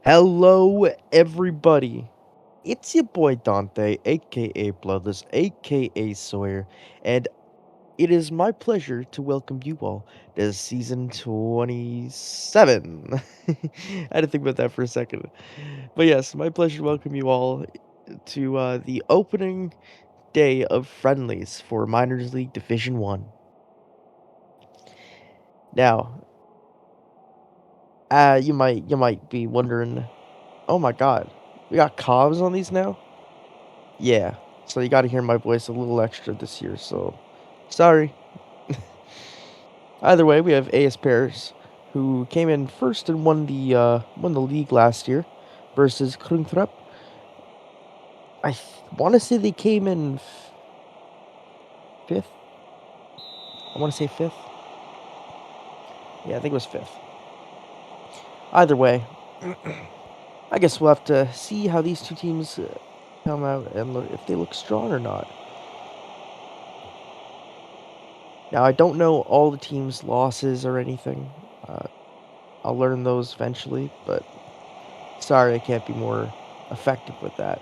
Hello, everybody. It's your boy Dante, aka Bloodless, aka Sawyer, and it is my pleasure to welcome you all to season 27. I had to think about that for a second. But yes, my pleasure to welcome you all to the opening day of Friendlies for Minors League Division 1. Now, you might be wondering, oh my god, we got cobs on these now? Yeah, so you gotta hear my voice a little extra this year, so sorry. Either way, we have AS Pairs, who came in first and won the league last year, versus Krungthrep. I want to say they came in fifth. I want to say fifth. Yeah, I think it was fifth. Either way, I guess we'll have to see how these two teams come out and look, if they look strong or not. Now, I don't know all the teams' losses or anything. I'll learn those eventually, but sorry I can't be more effective with that.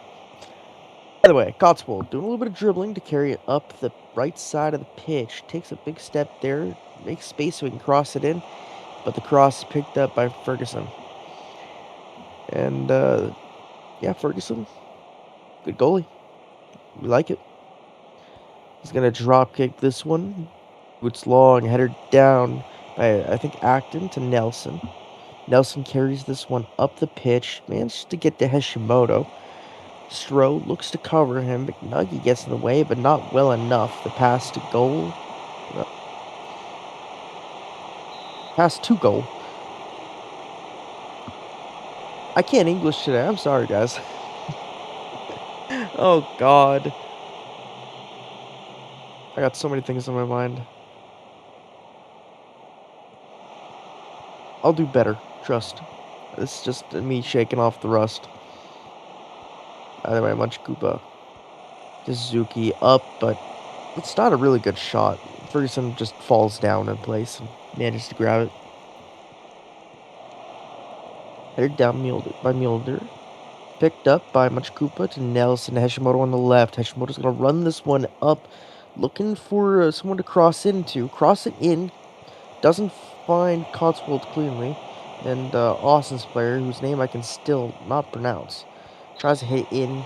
By the way, Cotswold doing a little bit of dribbling to carry it up the right side of the pitch. Takes a big step there, makes space so he can cross it in, but the cross is picked up by Ferguson. And yeah, Ferguson, good goalie. We like it. He's gonna drop kick this one. It's long, header down by I think Acton to Nelson. Nelson carries this one up the pitch, manages to get to Hashimoto. Stroh looks to cover him. McNuggy gets in the way, but not well enough. The pass to goal. Pass to goal. I can't English today. I'm sorry, guys. Oh, God. I got so many things on my mind. I'll do better. Trust. It's just me shaking off the rust. Either way, Munch Koopa. Suzuki up, but it's not a really good shot. Ferguson just falls down in place and manages to grab it. Headed down by Mulder. Picked up by Munch Koopa to Nelson. Hashimoto on the left. Hashimoto's going to run this one up, looking for someone to cross into. Cross it in. Doesn't find Cotswold cleanly. And Austin's player, whose name I can still not pronounce, tries to hit in.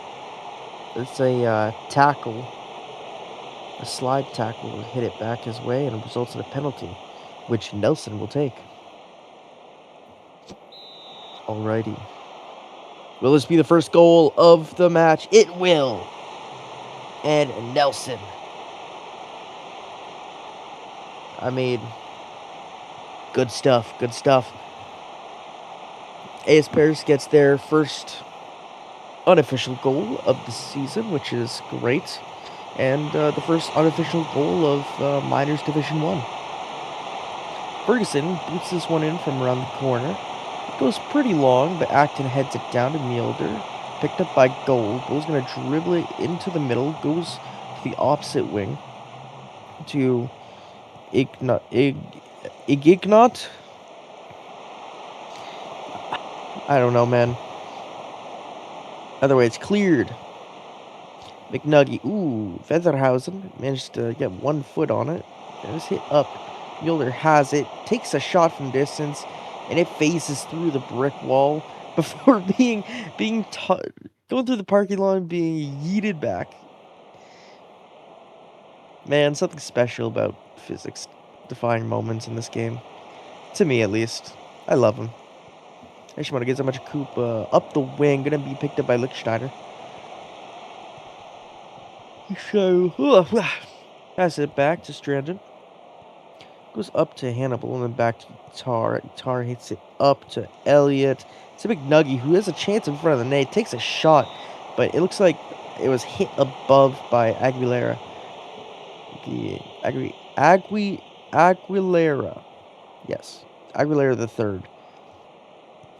It's a tackle. A slide tackle will hit it back his way and results in a penalty, which Nelson will take. Alrighty. Will this be the first goal of the match? It will. And Nelson. I mean, good stuff. Good stuff. AS Paris gets their first unofficial goal of the season, which is great. And the first unofficial goal of Minors Division 1. Ferguson boots this one in from around the corner. It goes pretty long, but Acton heads it down to Mulder. Picked up by Gold. Gold's going to dribble it into the middle. Goes to the opposite wing to Ignat. I don't know, man. Either way, it's cleared. McNuggy. Ooh, Featherhausen managed to get 1 foot on it. And it's hit up. Mueller has it. Takes a shot from distance. And it phases through the brick wall before going through the parking lot and being yeeted back. Man, something special about physics defying moments in this game. To me, at least. I love him. Hashimoto gets a bunch of Koopa up the wing. Gonna be picked up by Lichtsteiner. So, pass it back to Strandon. Goes up to Hannibal and then back to Tar. Tar hits it up to Elliott. It's a big Nuggy who has a chance in front of the net. Takes a shot, but it looks like it was hit above by Aguilera. Aguilera. Yes. Aguilera the third.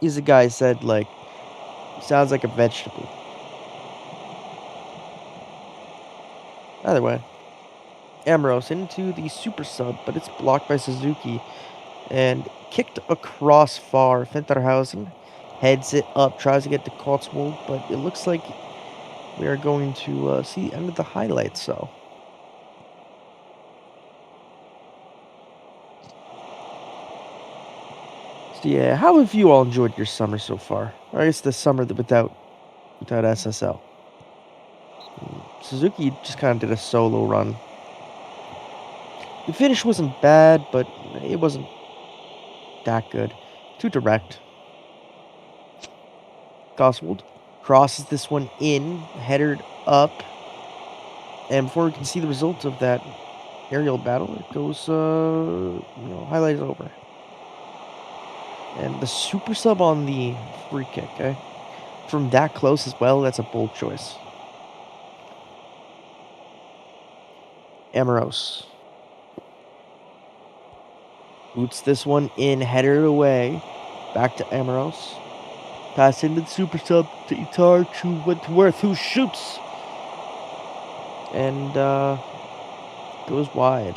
He's the guy who said, like, sounds like a vegetable. Either way. Ambrose into the super sub, but it's blocked by Suzuki and kicked across far. Fenterhausen Heads it up, tries to get to Cotswold, but it looks like we are going to see the end of the highlights, so. So yeah, how have you all enjoyed your summer so far? Or I guess the summer without SSL. Suzuki just kind of did a solo run. The finish wasn't bad, but it wasn't that good. Too direct. Goswald crosses this one in, headed up, and before we can see the results of that aerial battle, it goes, highlight is over. And the super sub on the free kick, okay? From that close as well, that's a bold choice. Amoros boots this one in, headed away. Back to Amoros. Pass into the super sub to Itar to Wentworth, who shoots. And goes wide.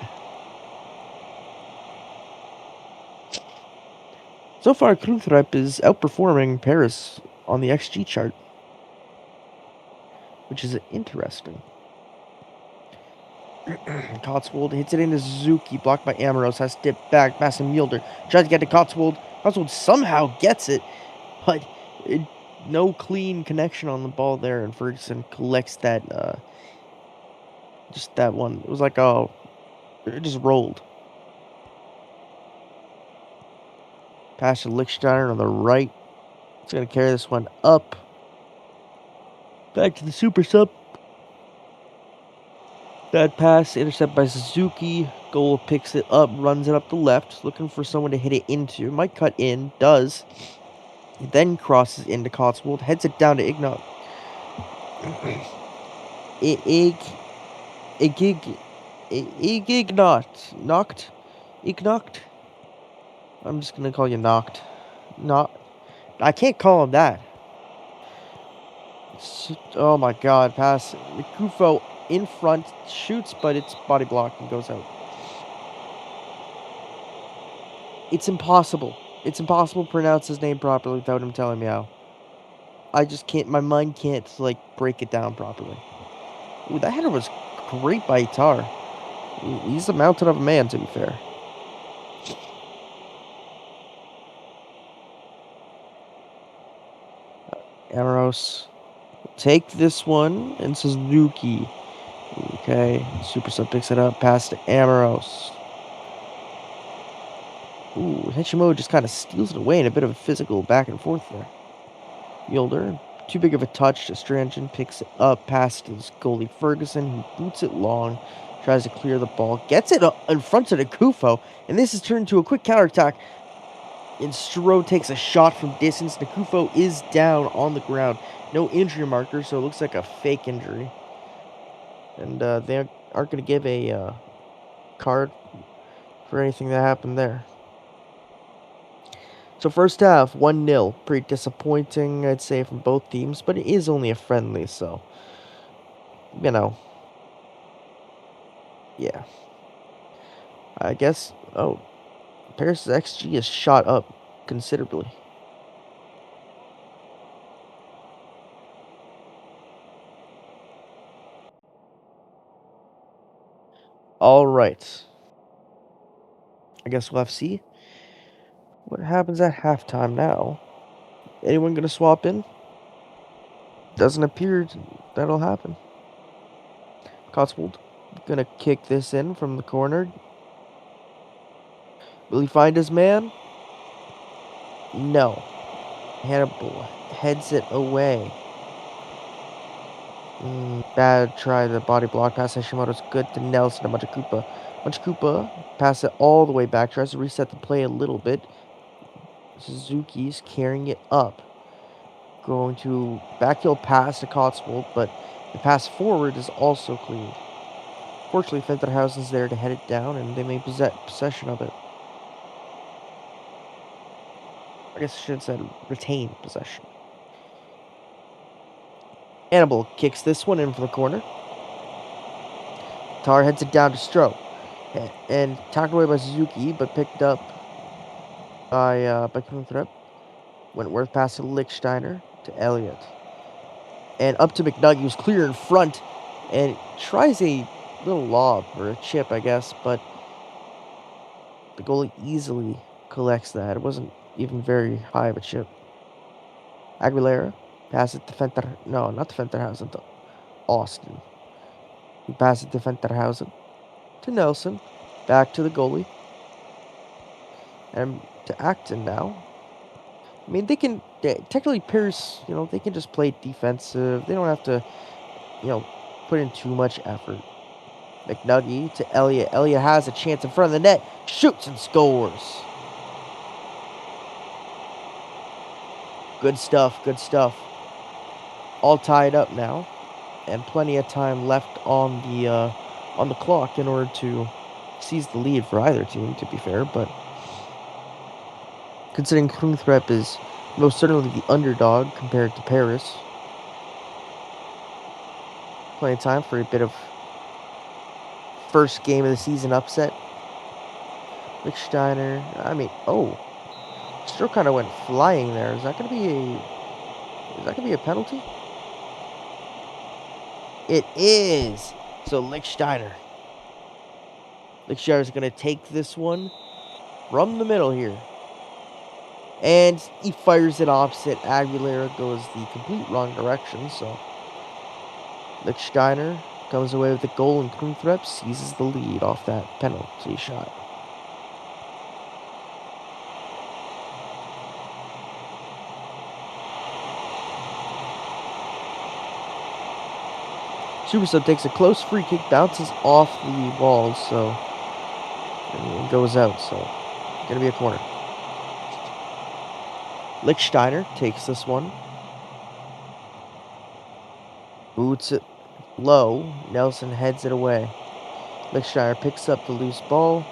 So far, Kruthrep is outperforming Paris on the XG chart, which is interesting. Cotswold hits it into Suzuki, blocked by Amoros, has to dip back, past Mulder, tries to get to Cotswold. Cotswold somehow gets it, but no clean connection on the ball there, and Ferguson collects that, just that one. It was like, oh, it just rolled. Pass to Lichtsteiner on the right. It's going to carry this one up. Back to the super sub. Bad pass, intercept by Suzuki. Goal picks it up, runs it up the left, looking for someone to hit it into. Might cut in, does. Then crosses into Cotswold, heads it down to Ignat. Ignat. I'm just gonna call you Knocked. Not. I can't call him that. Oh my god, pass. Kufo in front, shoots, but it's body blocked and goes out. It's impossible. It's impossible to pronounce his name properly without him telling me how. I just can't, my mind can't, like, break it down properly. Ooh, that header was great by Itar. He's a mountain of a man, to be fair. Amoros. Take this one, and Suzuki. Okay, Super Sub picks it up, pass to Amoros. Ooh, Hechimo just kind of steals it away in a bit of a physical back and forth there. Yolder, too big of a touch to Strangen, picks it up, pass to this goalie Ferguson, who boots it long, tries to clear the ball, gets it in front of the Kufo, and this is turned into a quick counterattack. And Stro takes a shot from distance. Nakufo is down on the ground. No injury marker, so it looks like a fake injury. And they aren't going to give a card for anything that happened there. So first half, 1-0. Pretty disappointing, I'd say, from both teams, but it is only a friendly, so, you know. Yeah. I guess, oh, Paris' XG is shot up considerably. All right. I guess we'll have to see what happens at halftime now. Anyone going to swap in? Doesn't appear that'll happen. Cotswold gonna kick this in from the corner. Will he find his man? No. Hannibal heads it away. Bad try. The body block pass. Hashimoto's good to Nelson to Machakupa. Machakupa pass it all the way back. Tries to reset the play a little bit. Suzuki's carrying it up. Going to backheel pass to Cotswold, but the pass forward is also cleared. Fortunately, Fenterhausen's there to head it down, and they may possession of it. I guess I should have said retain possession. Hannibal kicks this one in from the corner. Tar heads it down to Stro. And tackled away by Suzuki, but picked up by Kungthrepp. Wentworth pass to Lichtsteiner to Elliott. And up to McNugget, who's clear in front. And tries a little lob, or a chip, I guess. But the goalie easily collects that. It wasn't even very high of a chip. Aguilera passes it to Fenter. No, not to Fenterhausen. To Austin. He passes it to Fenterhausen. To Nelson. Back to the goalie. And to Acton now. I mean, technically Pierce, they can just play defensive. They don't have to, put in too much effort. McNugget to Elliott. Elliott has a chance in front of the net. Shoots and scores. Good stuff, good stuff. All tied up now. And plenty of time left on the clock in order to seize the lead for either team, to be fair. But considering Klungthrep is most certainly the underdog compared to Paris, plenty of time for a bit of first game of the season upset. Lichtsteiner, Stroh kind of went flying there. Is that gonna be a penalty? It is. So Lichtsteiner's gonna take this one from the middle here. And he fires it opposite. Aguilera goes the complete wrong direction, so Lichtsteiner comes away with the goal, and Klungthrep seizes the lead off that penalty shot. Super Sub takes a close free kick, bounces off the wall, so it goes out, so it's gonna be a corner. Lichtsteiner takes this one. Boots it low. Nelson heads it away. Lichtsteiner picks up the loose ball.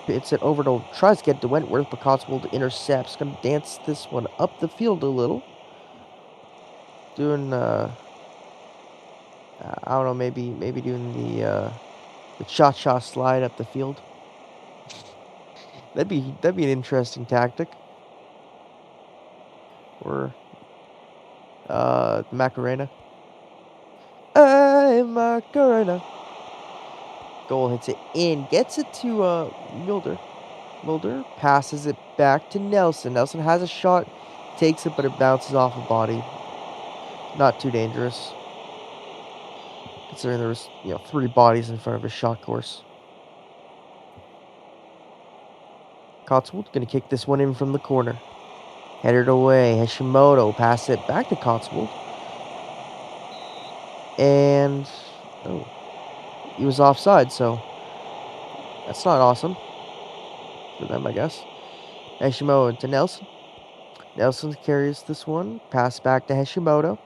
Hits it over to, tries to get to Wentworth, but Cotswold intercepts. Gonna dance this one up the field a little. Doing, I don't know, maybe doing the cha-cha slide up the field. That'd be an interesting tactic. Or Macarena. Hey, Macarena. Goal hits it in, gets it to Mulder. Mulder passes it back to Nelson. Nelson has a shot, takes it, but it bounces off a body. Not too dangerous, considering there was 3 bodies in front of his shot course. Cotswold gonna kick this one in from the corner. Headed away. Hashimoto passes it back to Cotswold. And he was offside, so that's not awesome for them, I guess. Hashimoto to Nelson. Nelson carries this one. Pass back to Hashimoto.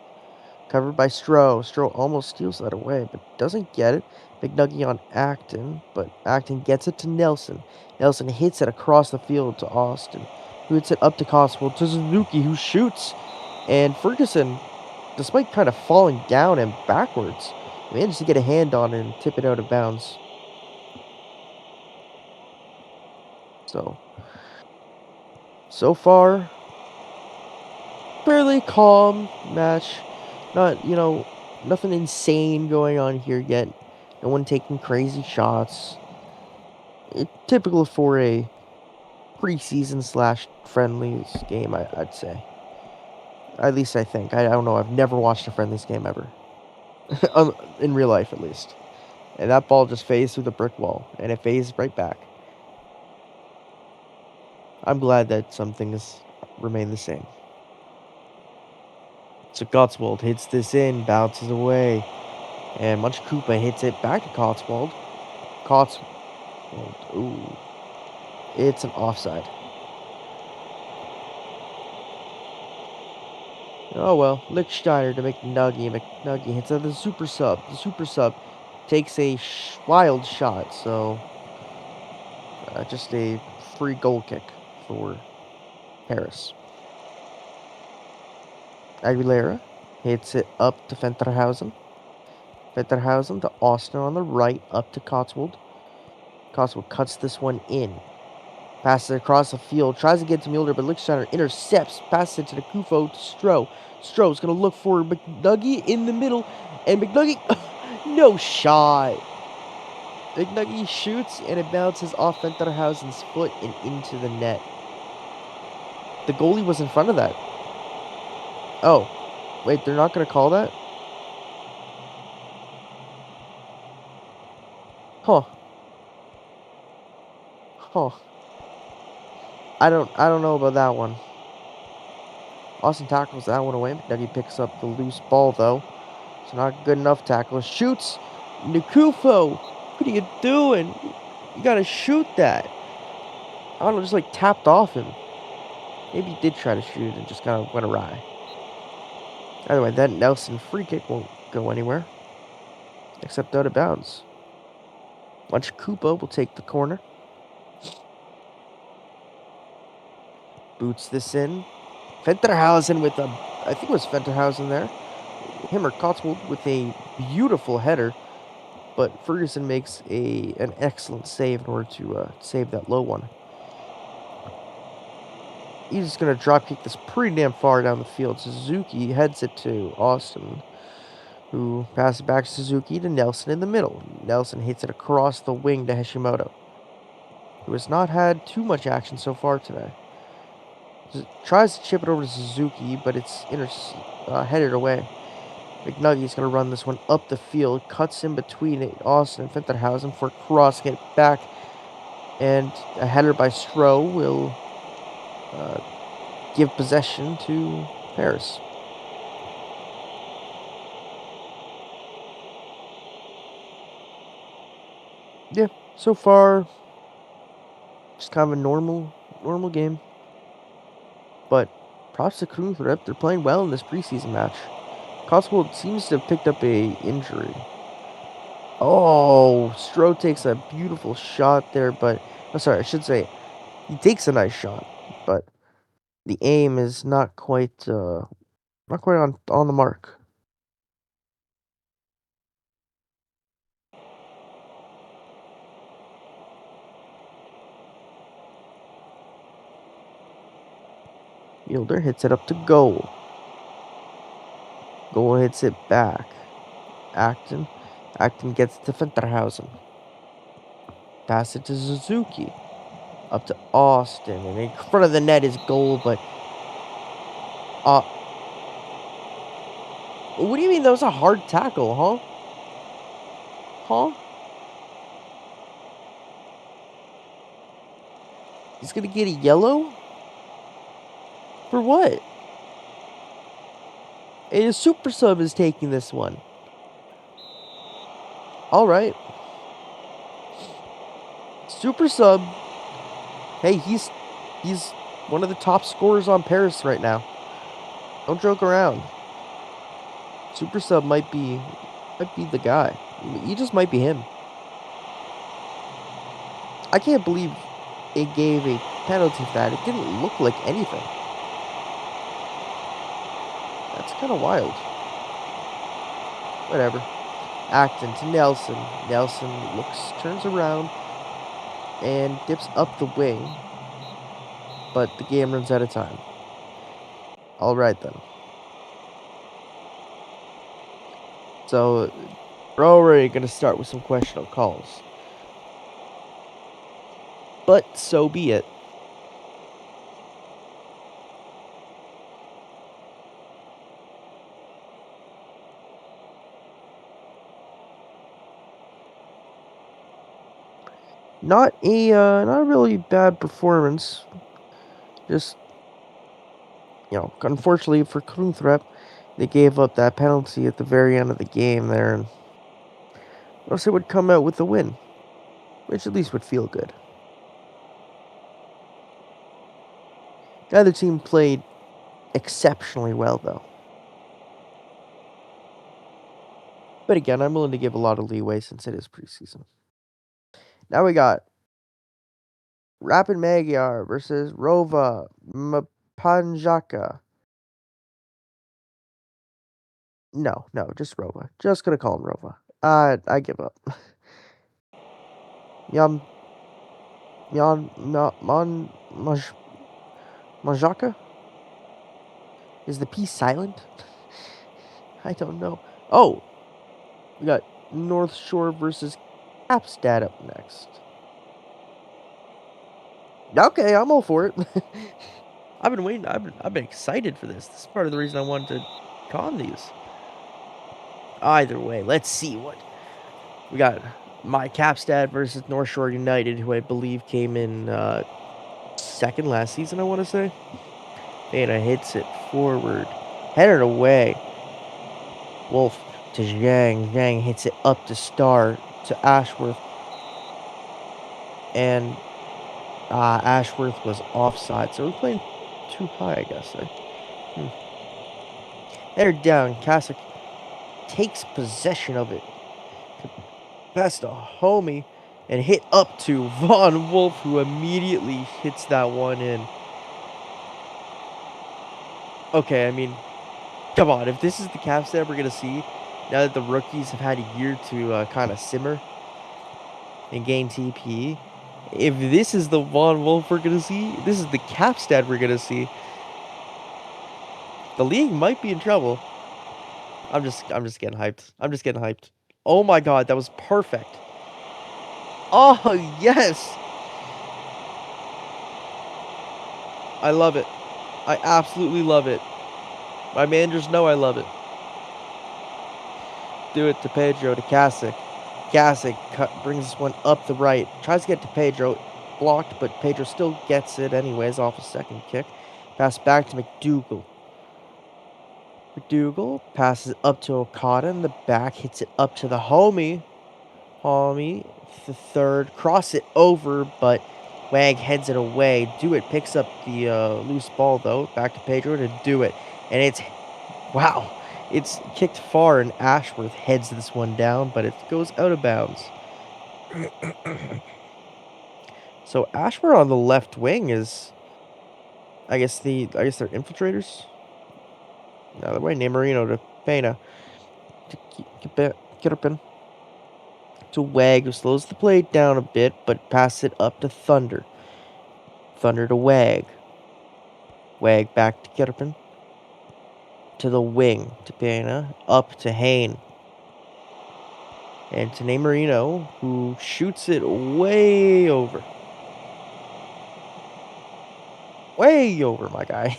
Covered by Stroh. Stroh almost steals that away, but doesn't get it. McNugget on Acton, but Acton gets it to Nelson. Nelson hits it across the field to Austin, who hits it up to Cotswold to Suzuki, who shoots. And Ferguson, despite kind of falling down and backwards, managed to get a hand on it and tip it out of bounds. So far, fairly calm match. Not, nothing insane going on here yet. No one taking crazy shots. Typical for a preseason / friendlies game, I'd say. At least I think. I don't know. I've never watched a friendlies game ever. In real life, at least. And that ball just phased through the brick wall, and it phased right back. I'm glad that some things remain the same. So Cotswold hits this in, bounces away, and Munch Koopa hits it back to Cotswold. Cotswold, ooh, it's an offside. Oh well, Lichtsteiner to McNugget. McNugget hits the super sub. The super sub takes a wild shot, so just a free goal kick for Paris. Aguilera hits it up to Fenterhausen. Fenterhausen to Austin on the right, up to Cotswold. Cotswold cuts this one in. Passes it across the field, tries to get to Mueller, but Lichtsteiner intercepts, passes it to the Kufo to Stroh. Stroh's gonna look for McNuggy in the middle, and McNuggy, no shot. McNuggy shoots, and it bounces off Fenterhausen's foot and into the net. The goalie was in front of that. Oh, wait, they're not gonna call that? Huh. Huh. I don't know about that one. Austin tackles that one away. McNuggy picks up the loose ball though. It's not good enough tackle. Shoots. Nakufo. What are you doing? You gotta shoot that. I don't know, just like tapped off him. Maybe he did try to shoot and just kind of went awry. Either way, that Nelson free kick won't go anywhere. Except out of bounds. Lunch Koopa will take the corner. Boots this in. Fenterhausen with a, I think it was Fenterhausen there. Him or Cotswold with a beautiful header. But Ferguson makes an excellent save in order to save that low one. He's just going to drop kick this pretty damn far down the field. Suzuki heads it to Austin, who passes back to Suzuki to Nelson in the middle. Nelson hits it across the wing to Hashimoto, who has not had too much action so far today. Tries to chip it over to Suzuki, but it's headed away. McNuggy's going to run this one up the field, cuts in between Austin and Fenterhausen for a cross, get it back, and a header by Stroh will give possession to Paris. Yeah, so far, just kind of a normal game. But props to Kruger, they're playing well in this preseason match. Cotswold seems to have picked up a injury. Oh, Stroh takes a beautiful shot there, but I'm sorry, I should say he takes a nice shot, but the aim is not quite on the mark. Fielder hits it up to goal. Goal hits it back. Acton gets it to Fenterhausen. Pass it to Suzuki. Up to Austin. And in front of the net is goal, but what do you mean that was a hard tackle, huh? Huh? He's gonna get a yellow? For what? A super sub is taking this one. Alright. Super sub. Hey, he's one of the top scorers on Paris right now. Don't joke around. Super sub might be the guy. He just might be him. I can't believe it gave a penalty for that. It didn't look like anything. That's kind of wild. Whatever. Acton to Nelson. Nelson turns around, and dips up the wing. But the game runs out of time. Alright then. So, we're already going to start with some questionable calls. But so be it. Not a really bad performance. Just, unfortunately for Krunthrep, they gave up that penalty at the very end of the game there, and else it would come out with a win, which at least would feel good. Neither team played exceptionally well, though. But again, I'm willing to give a lot of leeway since it is preseason. Now we got Rapid Magyar versus Rova Mpanjaka. No, just Rova. Just gonna call him Rova. I give up. Yum. Majaka? Is the P silent? I don't know. Oh, we got North Shore versus Capstad up next. Okay, I'm all for it. I've been waiting. I've been excited for this. This is part of the reason I wanted to con these. Either way, let's see what we got. My Capstad versus North Shore United, who I believe came in second last season, I want to say. Dana hits it forward, headed away. Wolf to Zhang. Zhang hits it up to Star to Ashworth. And Ashworth was offside, so we're playing too high, I guess. Header down. Kasich takes possession of it. Pass to Homie and hit up to Von Wolf, who immediately hits that one in. Okay, I mean, come on. If this is the Capstad we're going to see, now that the rookies have had a year to kind of simmer and gain TP, if this is the Von Wolf we're going to see, this is the Capstad we're going to see, the league might be in trouble. I'm just getting hyped. I'm just getting hyped. Oh my god, that was perfect. Oh, yes. I love it. I absolutely love it. My managers know I love it. Do it to Pedro, to Kasich. Kasich brings this one up the right. Tries to get to Pedro. Blocked, but Pedro still gets it anyways off a second kick. Pass back to McDougal. McDougal passes up to Okada in the back. Hits it up to the Homie. Homie, the third. Cross it over, but Wag heads it away. Do it picks up the loose ball, though. Back to Pedro to do it. And it's... Wow. It's kicked far, and Ashworth heads this one down, but it goes out of bounds. So Ashworth on the left wing is... I guess they're infiltrators. No, the way Marino to Pena. To get up in. To Wag, who slows the play down a bit, but passes it up to Thunder. Thunder to Wag. Wag back to Gitterpin. To the wing, to Pena. Up to Hain. And to Marino, who shoots it way over. Way over, my guy.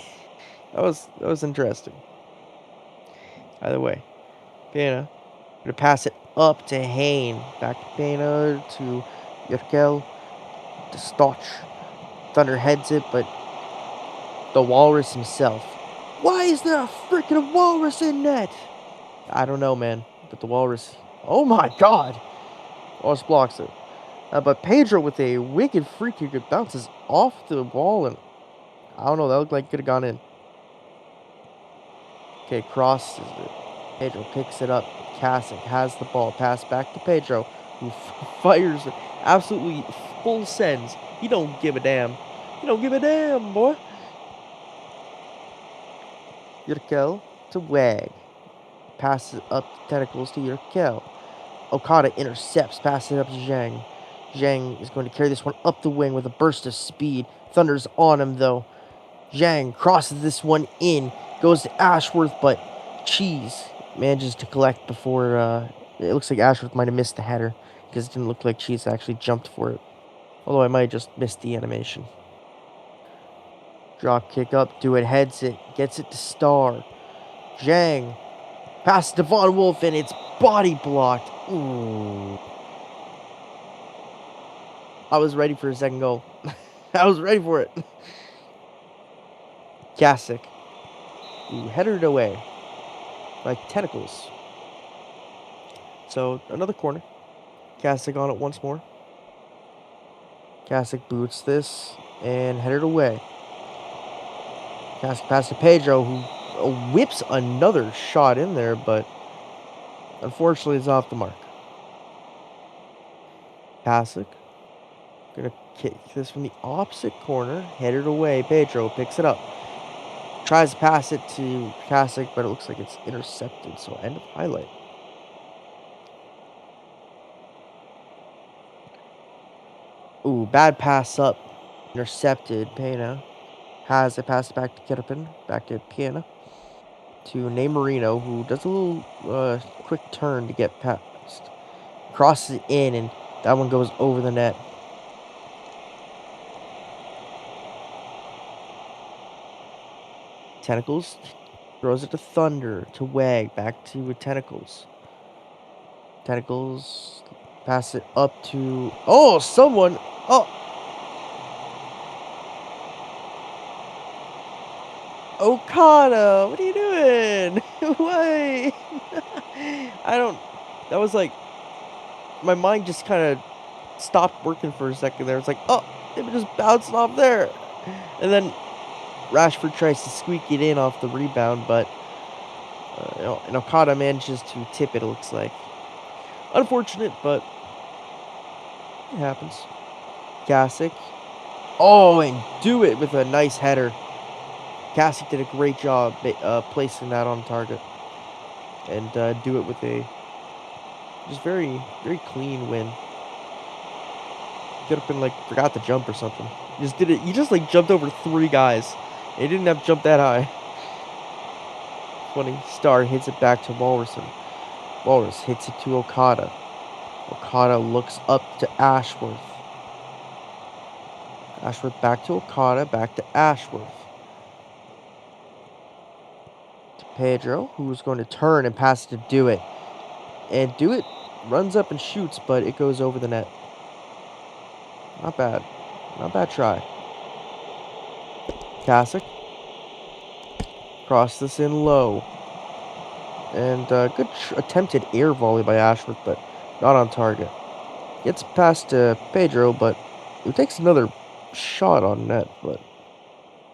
that was interesting. Either way, Pena gonna pass it up to Hain. Back to Pena, to Yerkel, to Stotch. Thunder heads it, but the Walrus himself. Why is there a freaking Walrus in net? I don't know, man. But the Walrus... Oh my god! Walrus blocks it. But Pedro with a wicked free kick. It bounces off the wall, and I don't know, that looked like it could have gone in. Okay, crosses it. Pedro picks it up. Kasich has the ball. Pass back to Pedro, who fires it. Absolutely full sends. He don't give a damn. He don't give a damn, boy. Yurkel to Wag. Passes up the tentacles to Yurkel. Okada intercepts, passes it up to Zhang. Zhang is going to carry this one up the wing with a burst of speed. Thunder's on him, though. Zhang crosses this one in. Goes to Ashworth, but Cheese manages to collect before... it looks like Ashworth might have missed the header, because it didn't look like Cheese actually jumped for it. Although I might have just missed the animation. Drop kick up, do it, heads it, gets it to Star. Zhang. Pass to Von Wolf, and it's body blocked. Ooh. I was ready for a second goal. I was ready for it. Kasich. Ooh, headed away. Like tentacles. So, another corner. Kasich on it once more. Kasich boots this and headed away. Kasich pass to Pedro, who whips another shot in there, but unfortunately it's off the mark. Kasich gonna kick this from the opposite corner, headed away. Pedro picks it up. Tries to pass it to Kasich, but it looks like it's intercepted, so end of highlight. Ooh, bad pass up. Intercepted. Pena has it passed back to Kirpin. Back to Pena. To Marino, who does a little quick turn to get past. Crosses it in, and that one goes over the net. Tentacles throws it to Thunder, to Wag, back to Tentacles. Tentacles pass it up to... Oh, someone... Oh! Okada, what are you doing? Why? I don't... That was like... My mind just kind of stopped working for a second there. It's like, oh, it just bounced off there. And then Rashford tries to squeak it in off the rebound, but and Okada manages to tip it, it looks like. Unfortunate, but it happens. Kasich. Oh, and do it with a nice header. Kasich did a great job placing that on target. And do it with a just very, very clean win. Could have been like, forgot to jump or something. He just did it. He just like jumped over 3 guys. He didn't have to jump that high. Funny. Star hits it back to Walrus. And Walrus hits it to Okada. Okada looks up to Ashworth. Ashworth back to Okada, back to Ashworth. To Pedro, who's going to turn and pass to Do It. And Do It runs up and shoots, but it goes over the net. Not bad. Not bad try. Kasich. Cross this in low. And good attempted air volley by Ashworth, but not on target. Gets past to Pedro, but it takes another shot on net, but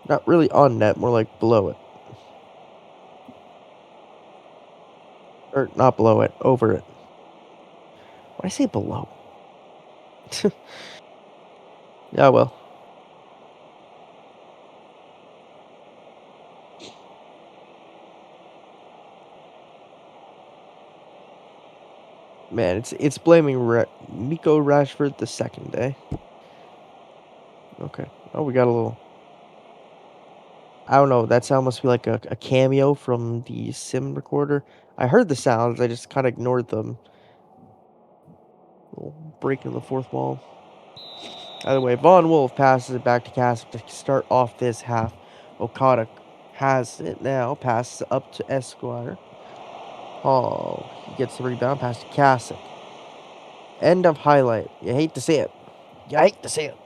not really on net, more like below it. Or not below it, over it. When I say below. Yeah, well. Man, it's blaming Miko Rashford the second day. Okay. Oh, we got a little... I don't know, that sound must be like a cameo from the sim recorder. I heard the sounds, I just kind of ignored them. Little breaking the fourth wall. Either way, Von Wolf passes it back to Kasich to start off this half. Okada has it now, passes it up to Esquire. Oh, he gets the rebound, pass to Kasich. End of highlight. You hate to see it. You hate to see it.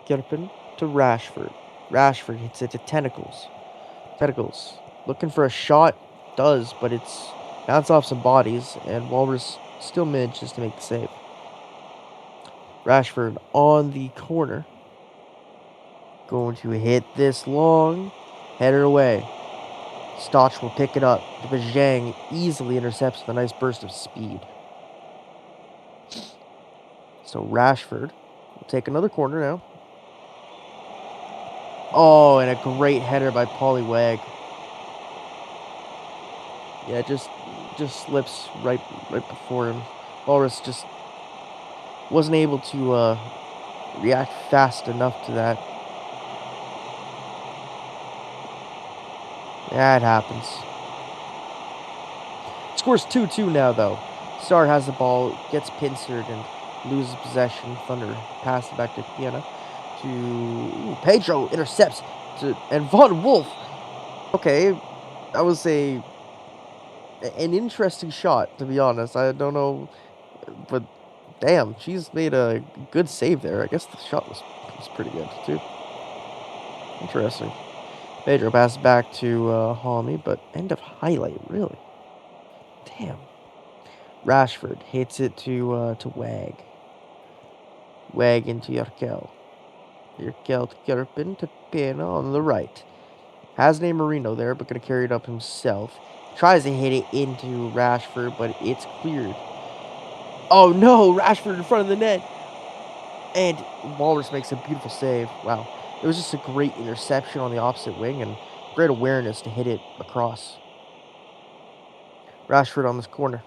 Gilpin to Rashford. Rashford hits it to Tentacles. Tentacles looking for a shot. Does, but it's bounce off some bodies, and Walrus still manages to make the save. Rashford on the corner. Going to hit this long. Header away. Stotch will pick it up. But Zhang easily intercepts with a nice burst of speed. So Rashford will take another corner now. Oh, and a great header by Paulie Wag. Yeah, just slips right before him. Walrus just wasn't able to react fast enough to that. Yeah, it happens. Scores 2-2 now, though. Star has the ball, gets pincered, and loses possession. Thunder pass it back to Piana. To Pedro, intercepts. And Von Wolf. Okay, that was an interesting shot, to be honest. I don't know, but damn, she's made a good save there. I guess the shot was pretty good, too. Interesting. Pedro passes back to Homie, but end of highlight, really. Damn. Rashford hits it to Wag. Wag into Yarkel. Yarkel to Kirpin to Pena on the right. Has Marino there, but going to carry it up himself. Tries to hit it into Rashford, but it's cleared. Oh no, Rashford in front of the net. And Walrus makes a beautiful save. Wow. It was just a great interception on the opposite wing and great awareness to hit it across. Rashford on this corner.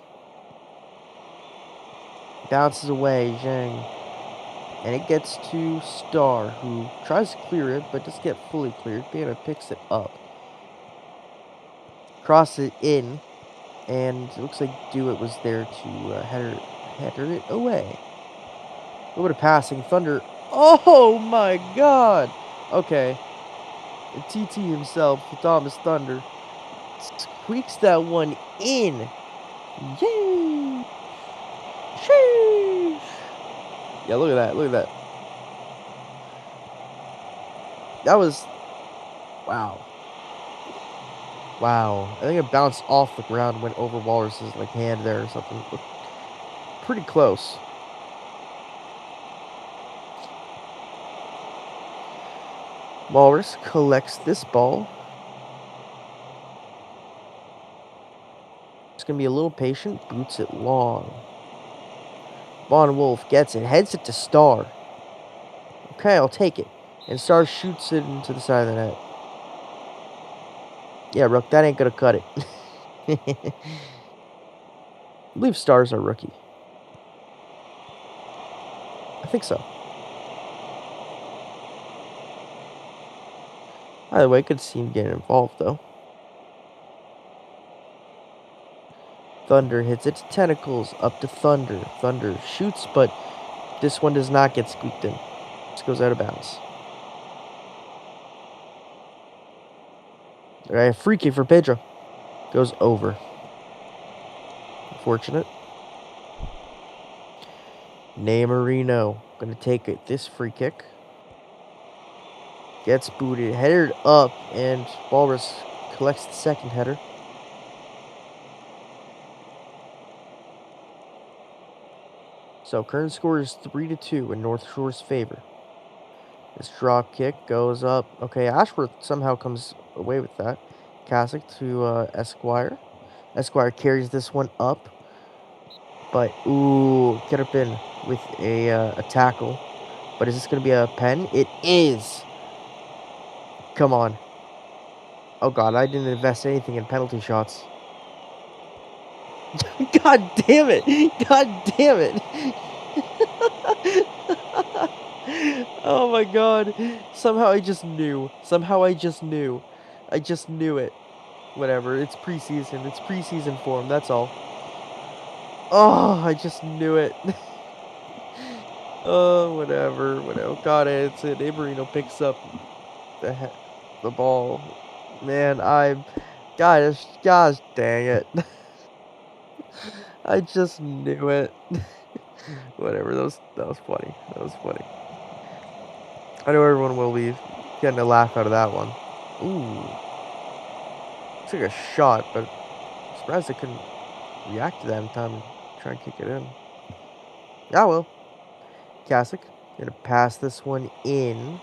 Bounces away, Zhang. And it gets to Star, who tries to clear it, but doesn't get fully cleared. Beta picks it up. Crosses it in, and it looks like Dewitt was there to header it away. A little bit of passing. Thunder. Oh my god! Okay. And TT himself, Thomas Thunder, squeaks that one in. Yay! Sheesh! Yeah, look at that. Look at that. That was... Wow. Wow. I think it bounced off the ground, went over Walrus's like hand there or something. Looked pretty close. Walrus collects this ball. Just gonna be a little patient. Boots it long. Von Wolf gets it. Heads it to Star. Okay, I'll take it. And Star shoots it into the side of the net. Yeah, Rook, that ain't gonna cut it. I believe Star's our rookie. I think so. Either way, could see him getting involved, though. Thunder hits its tentacles up to Thunder. Thunder shoots, but this one does not get squeaked in. Just goes out of bounds. Alright, free kick for Pedro. Goes over. Unfortunate. Marino gonna take it. This free kick. Gets booted. Headed up, and Walrus collects the second header. So current score is 3-2 in North Shore's favor. This drop kick goes up. Okay, Ashworth somehow comes away with that. Kasich to Esquire. Esquire carries this one up. But, ooh, could have been with a tackle. But is this going to be a pen? It is. Come on. Oh, God, I didn't invest anything in penalty shots. God damn it. God damn it. Oh, my God. Somehow I just knew. Somehow I just knew. I just knew it. Whatever. It's preseason. It's preseason form. That's all. Oh, I just knew it. Oh, whatever. Whatever. God, it's it. Aberino picks up the ball. Man, gosh dang it. I just knew it. Whatever. That was funny. That was funny. I know everyone will be getting a laugh out of that one. Ooh. Looks like a shot, but I'm surprised I couldn't react to that in time and try and kick it in. Yeah, well. Kasich gonna pass this one in.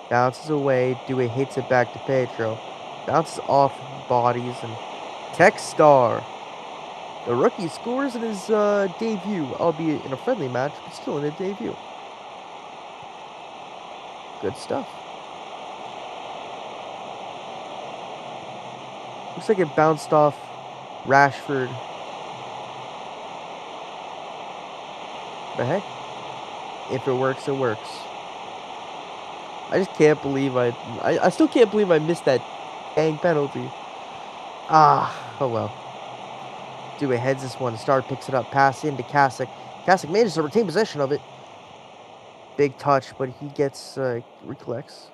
Bounces away. Dewey hits it back to Pedro. Bounces off bodies and Tech Star. The rookie scores in his debut, albeit in a friendly match, but still in a debut. Good stuff. Looks like it bounced off Rashford. But hey, if it works, it works. I just can't believe I still can't believe I missed that dang penalty. Ah, oh well. Dewey heads this one. Star picks it up. Pass into Kasich. Kasich manages to retain possession of it. Big touch, but he gets, recollects.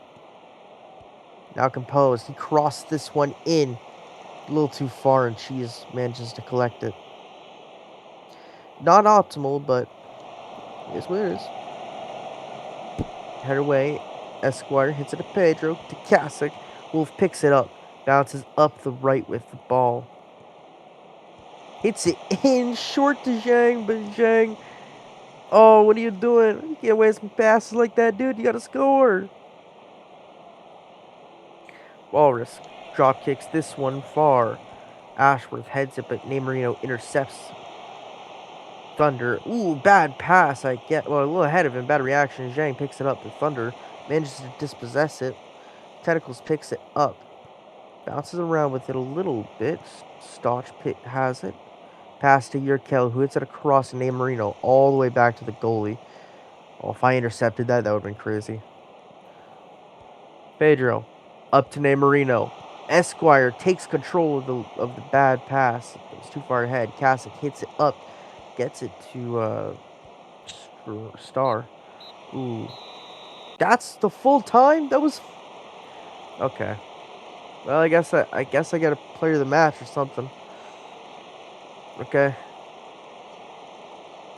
Now composed. He crossed this one in. A little too far, and Cheese manages to collect it. Not optimal, but it is what it is. Head away. Esquire hits it to Pedro. To Kasich. Wolf picks it up. Bounces up the right with the ball. Hits it in. Short to Zhang, but Zhang... Oh, what are you doing? You can't waste some passes like that, dude. You gotta score. Walrus drop kicks this one far. Ashworth heads it, but Marino intercepts. Thunder. Ooh, bad pass. I get, well, a little ahead of him. Bad reaction. Zhang picks it up. The Thunder manages to dispossess it. Tentacles picks it up. Bounces around with it a little bit. Stotch has it. Pass to Yurkel, who hits it across Nate Marino all the way back to the goalie. Oh, if I intercepted that, that would have been crazy. Pedro, up to Nate Marino. Esquire takes control of the bad pass. It was too far ahead. Kasich hits it up, gets it to Star. Ooh, that's the full time. That was okay. Well, I guess I got a player of the match or something. Okay,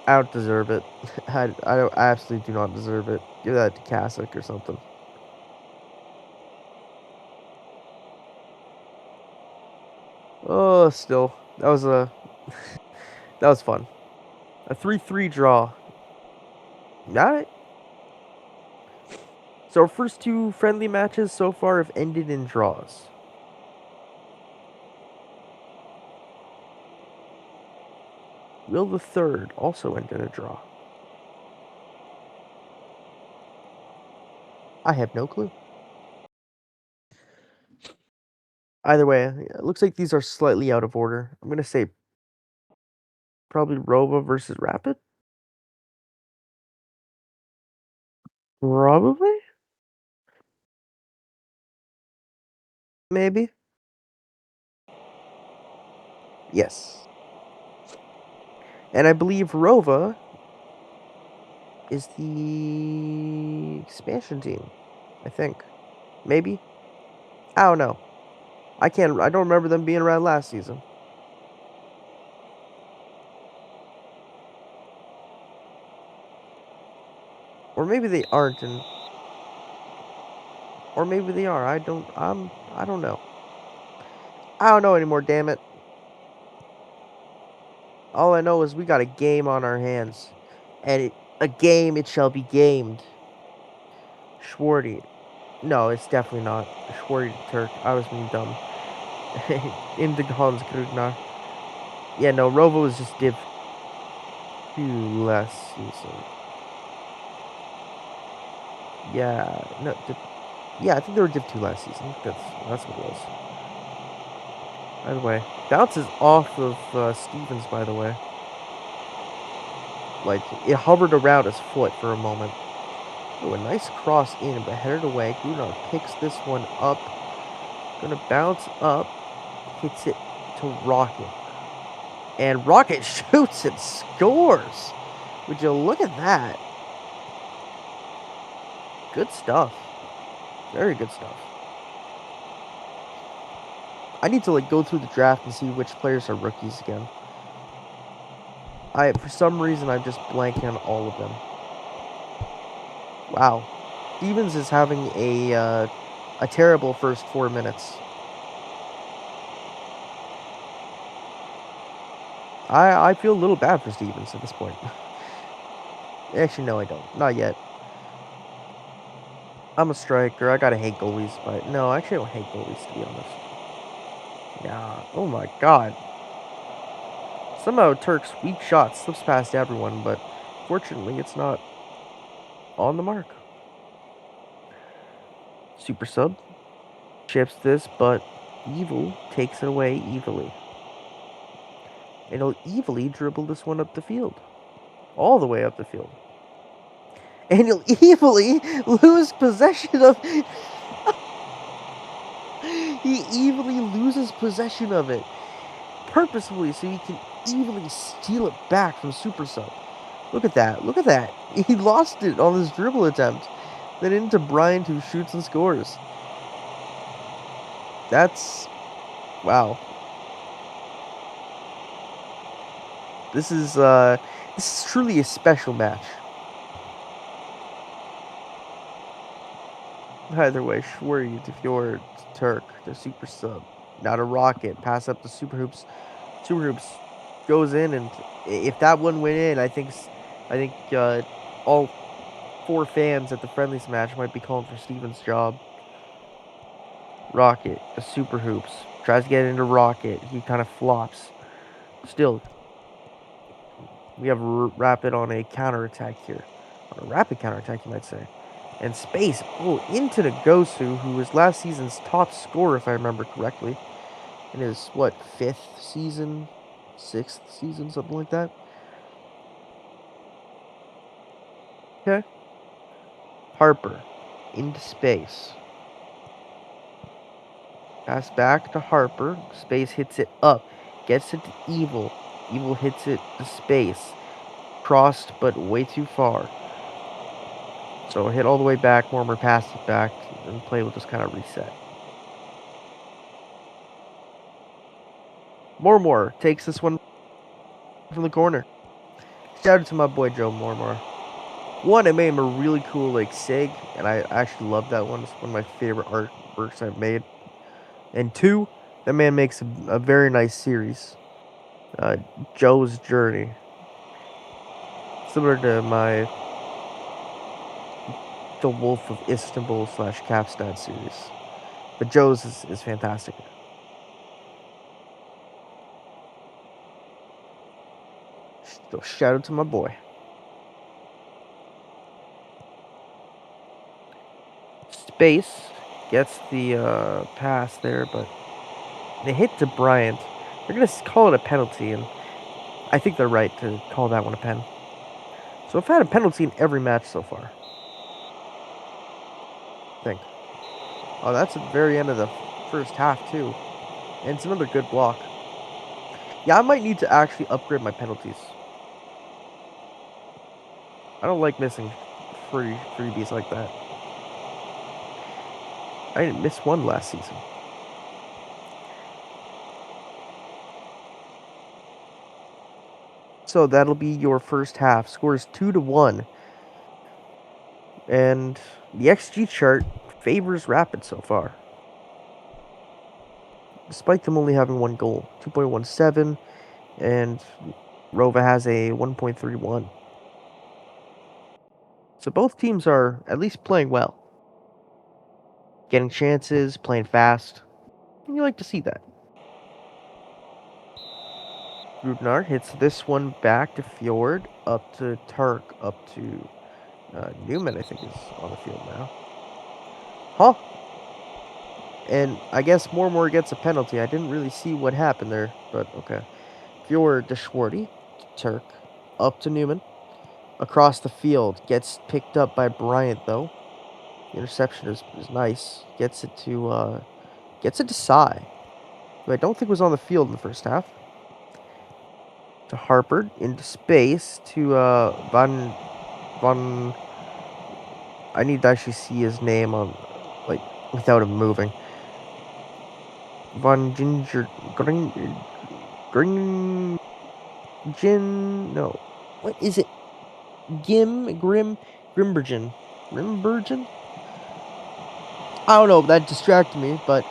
I don't deserve it. I absolutely do not deserve it. Give that to Kasich or something. Oh, still, that was a that was fun. A 3-3 draw. All right. So our first two friendly matches so far have ended in draws. Will the third also end in a draw? I have no clue. Either way, it looks like these are slightly out of order. I'm gonna say probably Rova versus Rapid. Probably, maybe. Yes. And I believe Rova is the expansion team. I think. Maybe. I don't know. I don't remember them being around last season. Or maybe they aren't, or maybe they are. I don't know. I don't know anymore, damn it. All I know is we got a game on our hands. And a game it shall be gamed. Schwarty. No, it's definitely not. Schwarty the Turk. I was being dumb. In the Hans Krugner. Yeah, no, Rovo was just Div 2 last season. Yeah, no, yeah, I think they were Div 2 last season. That's what it was. By the way, bounces off of Stevens, by the way. Like, it hovered around his foot for a moment. Oh, a nice cross in, but headed away. Grunar picks this one up. Gonna bounce up. Hits it to Rocket. And Rocket shoots and scores. Would you look at that? Good stuff. Very good stuff. I need to like go through the draft and see which players are rookies again. For some reason I'm just blanking on all of them. Wow. Stevens is having a terrible first 4 minutes. I feel a little bad for Stevens at this point. Actually, no, I don't. Not yet. I'm a striker. I gotta hate goalies, but no, actually, I don't hate goalies to be honest. Yeah. Oh my god. Somehow Turk's weak shot slips past everyone, but fortunately, it's not on the mark. Super sub chips this, but Evil takes it away evilly. And he'll evilly dribble this one up the field. All the way up the field. And he'll evilly lose possession of... He evilly loses possession of it. Purposefully, so he can evilly steal it back from Super Sub. Look at that. Look at that. He lost it on this dribble attempt. Then into Bryant, who shoots and scores. That's... Wow. This is truly a special match. Either way, Schwery, the Fjord, Turk, the Super Sub, not a Rocket, pass up the Super Hoops. Super Hoops goes in, and if that one went in, I think all 4 fans at the Friendlies match might be calling for Steven's job. Rocket, the Super Hoops, tries to get into Rocket. He kind of flops. Still, we have Rapid on a counterattack here. On a rapid counterattack, you might say. And space, into Ngosu, who was last season's top scorer, if I remember correctly. In his, 5th season? 6th season, something like that. Okay. Harper into space. Pass back to Harper. Space hits it up. Gets it to Evil. Evil hits it to space. Crossed, but way too far. So hit all the way back. Mormor pass it back, and play will just kind of reset. Mormor takes this one from the corner. Shout out to my boy Joe Mormor. One, I made him a really cool like sig, and I actually love that one. It's one of my favorite artworks I've made. And two, that man makes a very nice series, Joe's Journey, similar to my The Wolf of Istanbul / Capstan series. But Joe's is fantastic. So shout out to my boy. Space gets the pass there, but they hit to Bryant. They're going to call it a penalty, and I think they're right to call that one a pen. So I've had a penalty in every match so far. I think. Oh, that's at the very end of the first half, too. And it's another good block. Yeah, I might need to actually upgrade my penalties. I don't like missing freebies like that. I didn't miss one last season. So that'll be your first half. Score is 2-1. And the XG chart favors Rapid so far. Despite them only having one goal. 2.17. And Rova has a 1.31. So both teams are at least playing well. Getting chances, playing fast. And you like to see that. Grubnar hits this one back to Fjord, up to Turk, up to Newman, I think, is on the field now. Huh? And I guess Mormor gets a penalty. I didn't really see what happened there, but okay. Fjord to Schwarty, Turk, up to Newman, across the field. Gets picked up by Bryant, though. The interception is nice. Gets it to Sai, who I don't think was on the field in the first half. To Harper, into space, to Van... I need to actually see his name on, like, without him moving. Von Ginger... No. What is it? Grimbergen. I don't know, that distracted me, but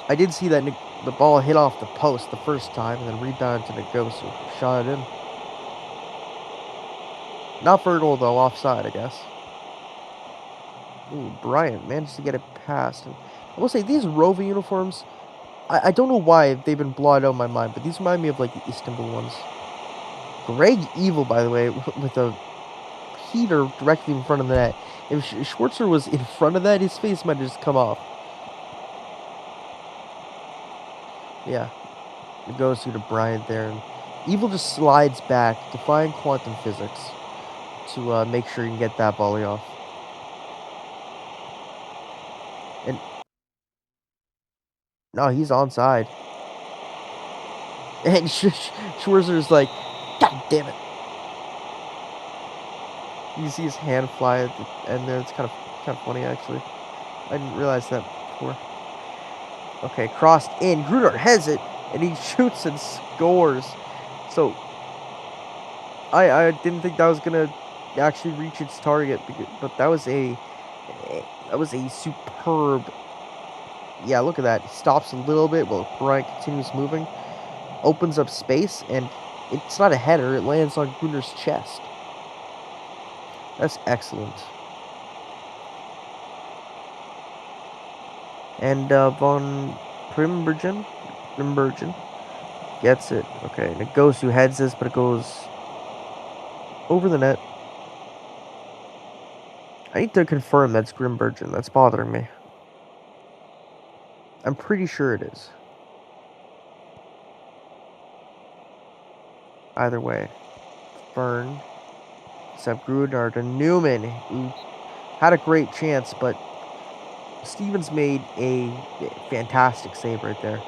I did see that the ball hit off the post the first time and then rebounded to Ngosu. Shot it in. Not for a goal, though. Offside, I guess. Ooh, Bryant managed to get it past. And I will say, these Rova uniforms, I don't know why they've been blotted out of my mind, but these remind me of, like, the Istanbul ones. Greg Evil, by the way, with a heater directly in front of the net. If Schwarzer was in front of that, his face might have just come off. Yeah. It goes to Bryant there. And Evil just slides back, defying quantum physics, to make sure he can get that volley off. And no, he's onside. And Schwarzer's like, God damn it. You see his hand fly at the end there. It's kind of funny, actually. I didn't realize that before. Okay, crossed in. Grudart has it, and he shoots and scores. So I didn't think that was gonna actually reach its target, but that was a superb. Yeah, look at that. He stops a little bit while Bryant continues moving, opens up space, and it's not a header. It lands on Gruner's chest. That's excellent. And Von Grimbergen gets it. Okay, and it goes to heads this, but it goes over the net. I need to confirm that's Grimbergen. That's bothering me. I'm pretty sure it is. either way. Fern, except Grudner to Newman, who had a great chance, but Stevens made a fantastic save right there,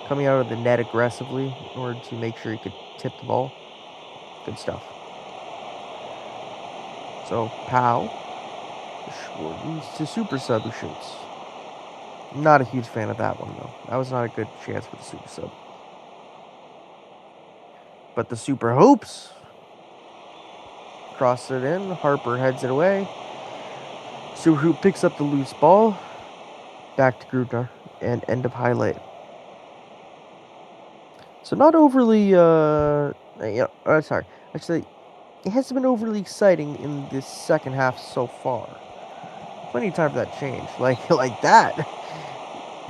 coming out of the net aggressively in order to make sure he could tip the ball. Good stuff. So, Powell, to super sub who shoots. Not a huge fan of that one, though. That was not a good chance for the super sub. But the super hoops. Cross it in. Harper heads it away. Super hoop picks up the loose ball. Back to Grudner. And end of highlight. So not overly, sorry. Actually, it hasn't been overly exciting in this second half so far. Plenty of time for that change. Like that.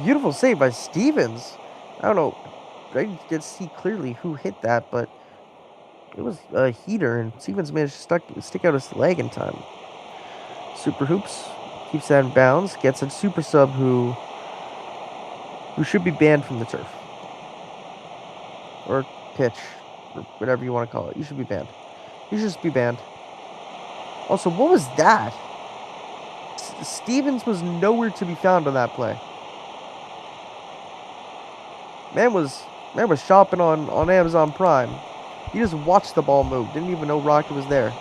Beautiful save by Stevens. I don't know. I didn't see clearly who hit that, but it was a heater, and Stevens managed to stick out his leg in time. Super hoops keeps that in bounds. Gets a super sub who should be banned from the turf or pitch or whatever you want to call it. You should be banned. You should just be banned. Also, what was that? Stevens was nowhere to be found on that play. Man was shopping on Amazon Prime. He just watched the ball move. Didn't even know Rocket was there.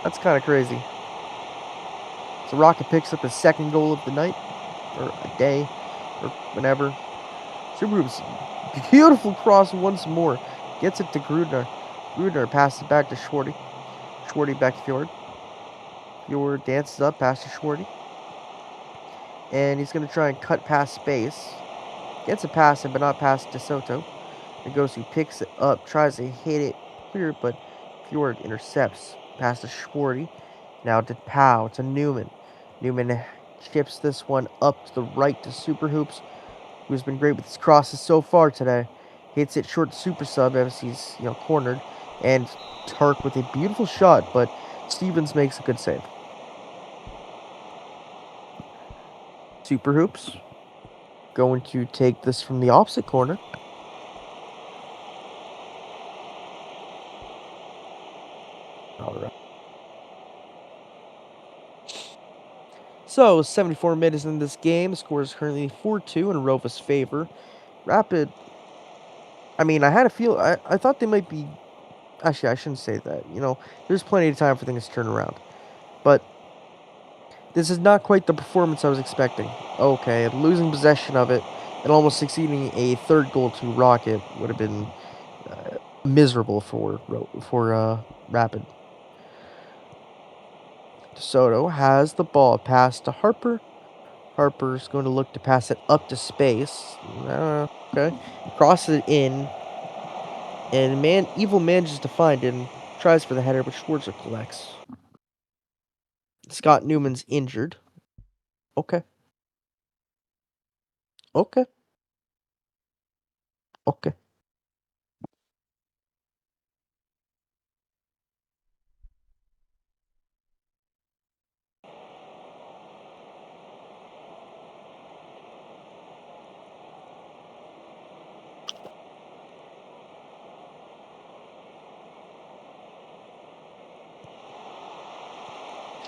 That's kind of crazy. So Rocket picks up his second goal of the night, or a day, or whenever. Super Hoops, beautiful cross once more. Gets it to Grudner. Grudner passes it back to Schwarty. Schwarty back to Fjord. Fjord dances up, pass to Schwarty. And he's going to try and cut past space. Gets a pass in, but not past DeSoto. Negosu picks it up, tries to hit it clear, but Fjord intercepts. Pass to Schwarty. Now to Powell, to Newman. Newman chips this one up to the right to Super Hoops, who's been great with his crosses so far today. Hits it short to Super Sub as he's cornered. And Turk with a beautiful shot, but Stevens makes a good save. Super Hoops going to take this from the opposite corner. All right. So, 74 minutes in this game. The score is currently 4-2 in Rova's favor. Rapid, I mean, I thought they might be, actually, I shouldn't say that. There's plenty of time for things to turn around. But this is not quite the performance I was expecting. Okay, losing possession of it and almost succeeding a third goal to Rocket would have been miserable for Rapid. DeSoto has the ball, pass to Harper. Harper's going to look to pass it up to space. Okay. Crosses it in. And Evil manages to find it and tries for the header, but Schwarzer collects. Scott Newman's injured. Okay. Okay. Okay.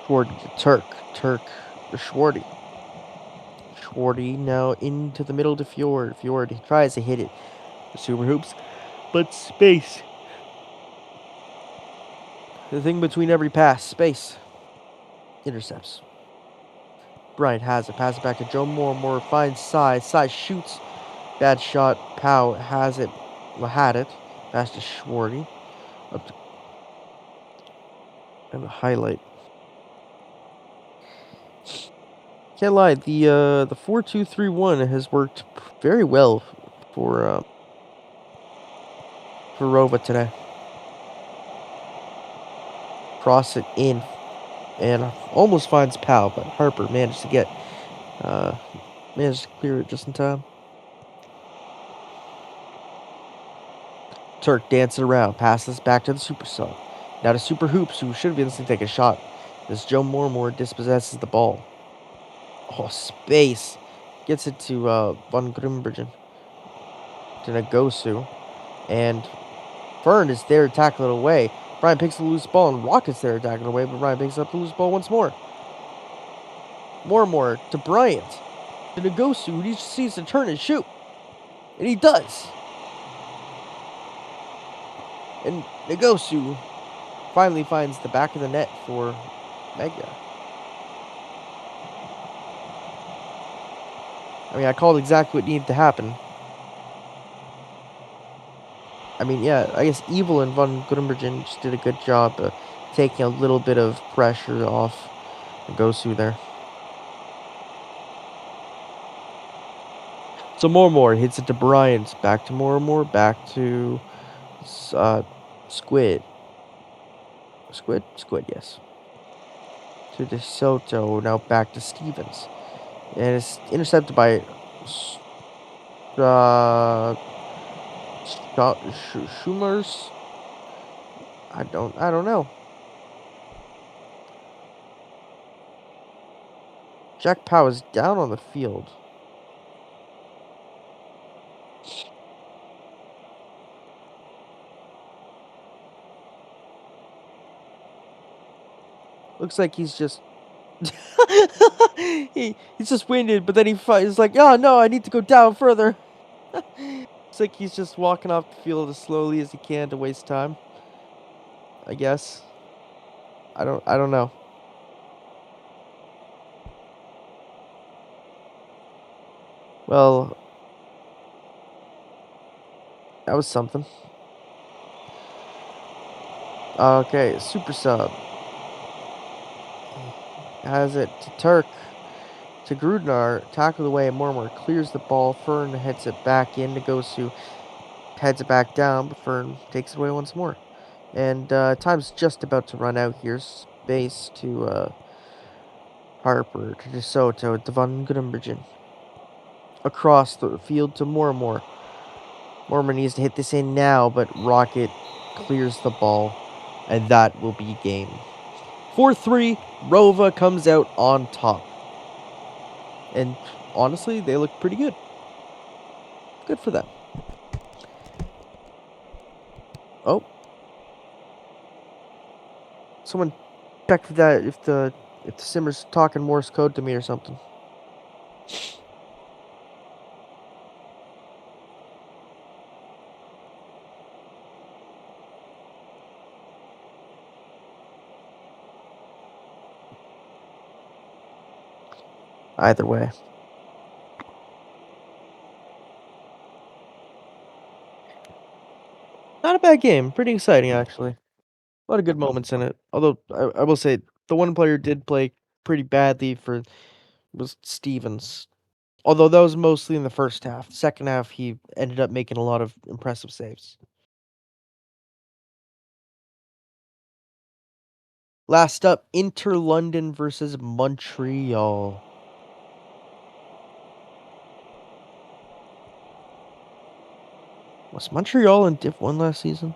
Schwarty to Turk. Turk to Schwarty. Schwarty now into the middle to Fjord. Fjord he tries to hit it. The Super Hoops. But space. The thing between every pass. Space. Intercepts. Bryant has it. Pass it back to Joe Moore. Moore finds Size. Size shoots. Bad shot. Pow has it. Well, had it. Pass to Schwarty. Up to, and the highlight. Can't lie. The 4-2-3-1 has worked very well for Rova today. Cross it in. And almost finds Powell, but Harper managed to clear it just in time. Turk dances around, passes back to the Super Sub. Now to Super Hoops, who should have been able to take a shot. As Joe Moore dispossesses the ball. Oh, space. Gets it to Von Grimbergen. to Nagosu, and Fern is there to tackle it away. Brian picks the loose ball, and Rocket's there to tackle it away, but Brian picks up the loose ball once more. More to Bryant. To Nagosu, who just sees to turn and shoot. And he does. And Nagosu finally finds the back of the net for Mega. I mean, I called exactly what needed to happen. I mean, yeah, I guess Evil and Von Gudembergen just did a good job of taking a little bit of pressure off Nagosu there. So more hits it to Bryant. Back to more. Back to Squid. Squid, yes. To DeSoto. Now back to Stevens. And it's intercepted by uh, Schumers. I don't know. Jack Powell is down on the field. Looks like he's just he's just winded, but then he's like, oh no, I need to go down further. It's like he's just walking off the field as slowly as he can to waste time. I guess. I don't know. Well, that was something. Okay, super sub. Has it to Turk. To Grudnar, tackled away, and Mormor clears the ball. Fern heads it back in. Nagosu heads it back down, but Fern takes it away once more. And time's just about to run out here. Space to Harper, to DeSoto, to Von Gudembergen. Across the field to Mormor. Mormor needs to hit this in now, but Rocket clears the ball, and that will be game. 4-3, Rova comes out on top. And honestly, they look pretty good. Good for them. Oh. Someone check for that if the simmer's talking Morse code to me or something. Either way. Not a bad game. Pretty exciting, actually. A lot of good moments in it. Although, I will say, the one player did play pretty badly was Stevens. Although that was mostly in the first half. Second half, he ended up making a lot of impressive saves. Last up, Inter London versus Montreal. Was Montreal in Div 1 last season?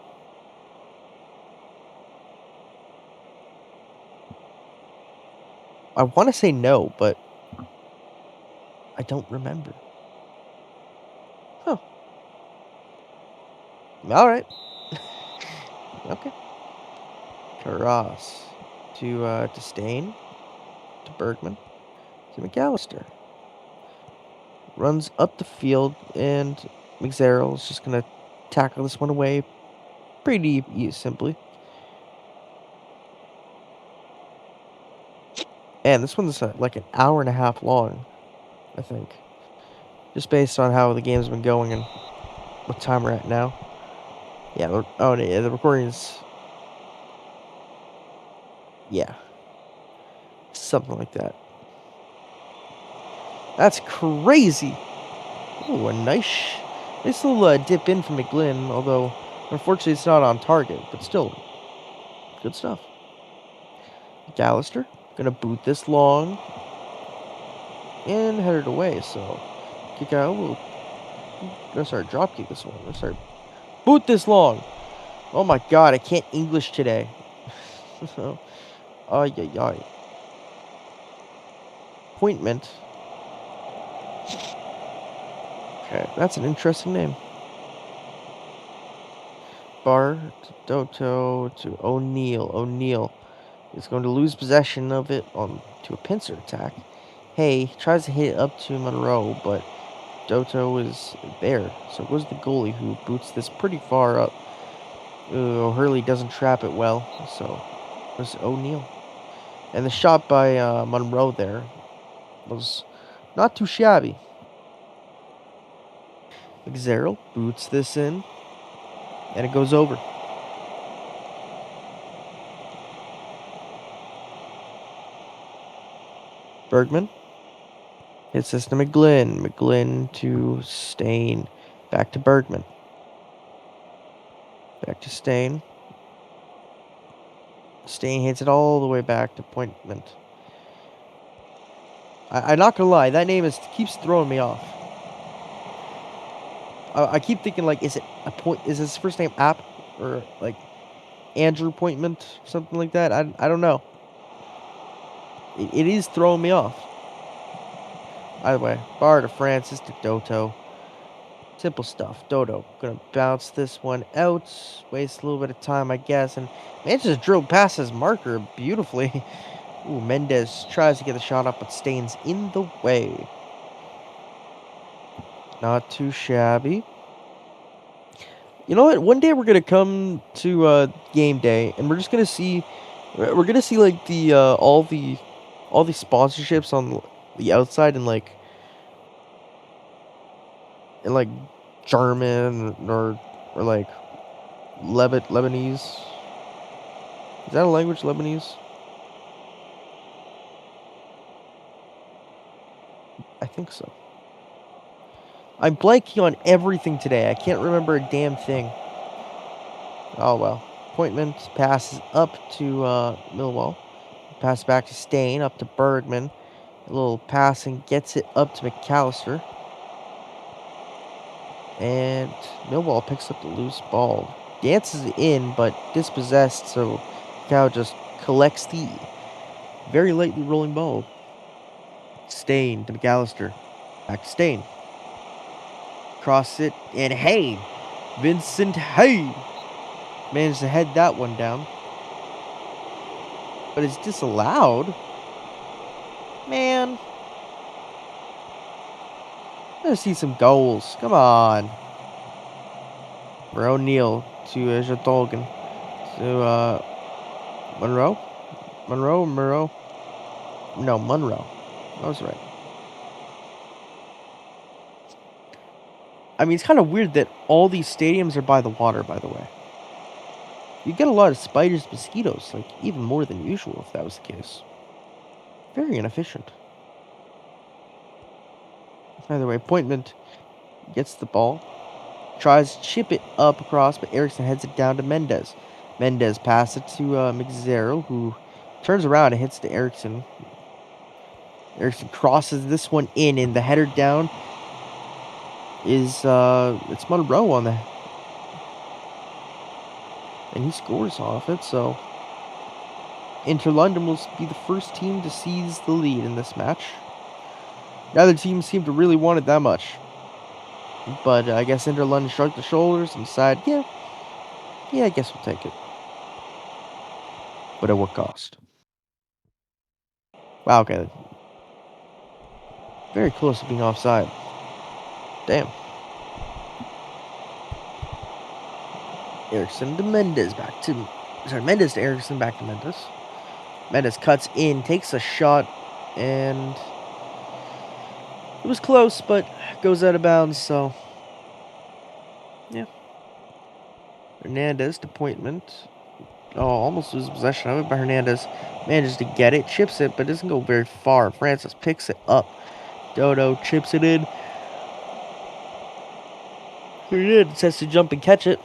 I want to say no, but I don't remember. Huh. All right. Okay. Taras to Stain, to Bergman, to McAllister. Runs up the field, and McZerrill's just gonna tackle this one away pretty simply. And this one's like an hour and a half long, I think. Just based on how the game's been going and what time we're at now. Yeah, the recording's... Yeah. Something like that. That's crazy! Ooh, a nice little dip in from McGlynn, although unfortunately it's not on target, but still, good stuff. McAllister, gonna boot this long, and head it away, so kick out, we'll gonna start drop kick this one, gonna start boot this long. Oh my god, I can't English today. Ay, ay, ay. Appointment. Okay, that's an interesting name. bar to Doto to O'Neal. O'Neal is going to lose possession of it on to a pincer attack. Hay tries to hit it up to Monroe, but Doto is there. So goes the goalie, who boots this pretty far up. O'Hurley doesn't trap it well, so there's O'Neal. And the shot by Monroe there was not too shabby. McZerl boots this in, and it goes over. Bergman hits this to McGlynn. McGlynn to Stain. Back to Bergman. Back to Stain. Stain hits it all the way back to Appointment. I'm not gonna lie, that name keeps throwing me off. I keep thinking, like, is his first name App or like Andrew Appointment, something like that? I don't know. It is throwing me off. Either way, bar to Francis to Doto. Simple stuff. Dodo gonna bounce this one out. Waste a little bit of time, I guess, and manages to drill past his marker beautifully. Ooh, Mendez tries to get the shot up, but Stain's in the way. Not too shabby. You know what? One day we're gonna come to game day, and we're just gonna see. We're gonna see like the all the sponsorships on the outside, and like German or like Lebanese. Is that a language, Lebanese? I think so. I'm blanking on everything today. I can't remember a damn thing. Oh well. Appointment passes up to Millwall. Pass back to Stain, up to Bergman. A little passing gets it up to McAllister. And Millwall picks up the loose ball. Dances it in, but dispossessed, so Cow just collects the very lightly rolling ball. Stain to McAllister. Back to Stain. Cross it, and hey! Vincent Hay managed to head that one down. But it's disallowed. Man. I gotta see some goals. Come on. For O'Neal to Jatolgan. To Monroe? Monroe? No, Monroe. I was right. I mean, it's kind of weird that all these stadiums are by the water, by the way. You get a lot of spiders, mosquitoes, like even more than usual if that was the case. Very inefficient. Either way, Appointment gets the ball, tries to chip it up across, but Eriksson heads it down to Mendez. Mendez passes it to McZerl, who turns around and hits to Eriksson. Eriksson crosses this one in, and the header down is it's Monroe on the, and he scores off it. So Inter London will be the first team to seize the lead in this match. Neither team seemed to really want it that much, but I guess Inter London shrugged their shoulders and decided, yeah, I guess we'll take it. But at what cost? Wow, okay. Very close to being offside. Damn. Eriksson to Mendez Mendez to Eriksson, back to Mendez. Mendez cuts in, takes a shot, and it was close, but goes out of bounds, so yeah. Hernandez to Appointment. Oh, almost loses possession of it, but Hernandez manages to get it, chips it, but doesn't go very far. Francis picks it up. Dodo chips it in. Hernandez has to jump and catch it.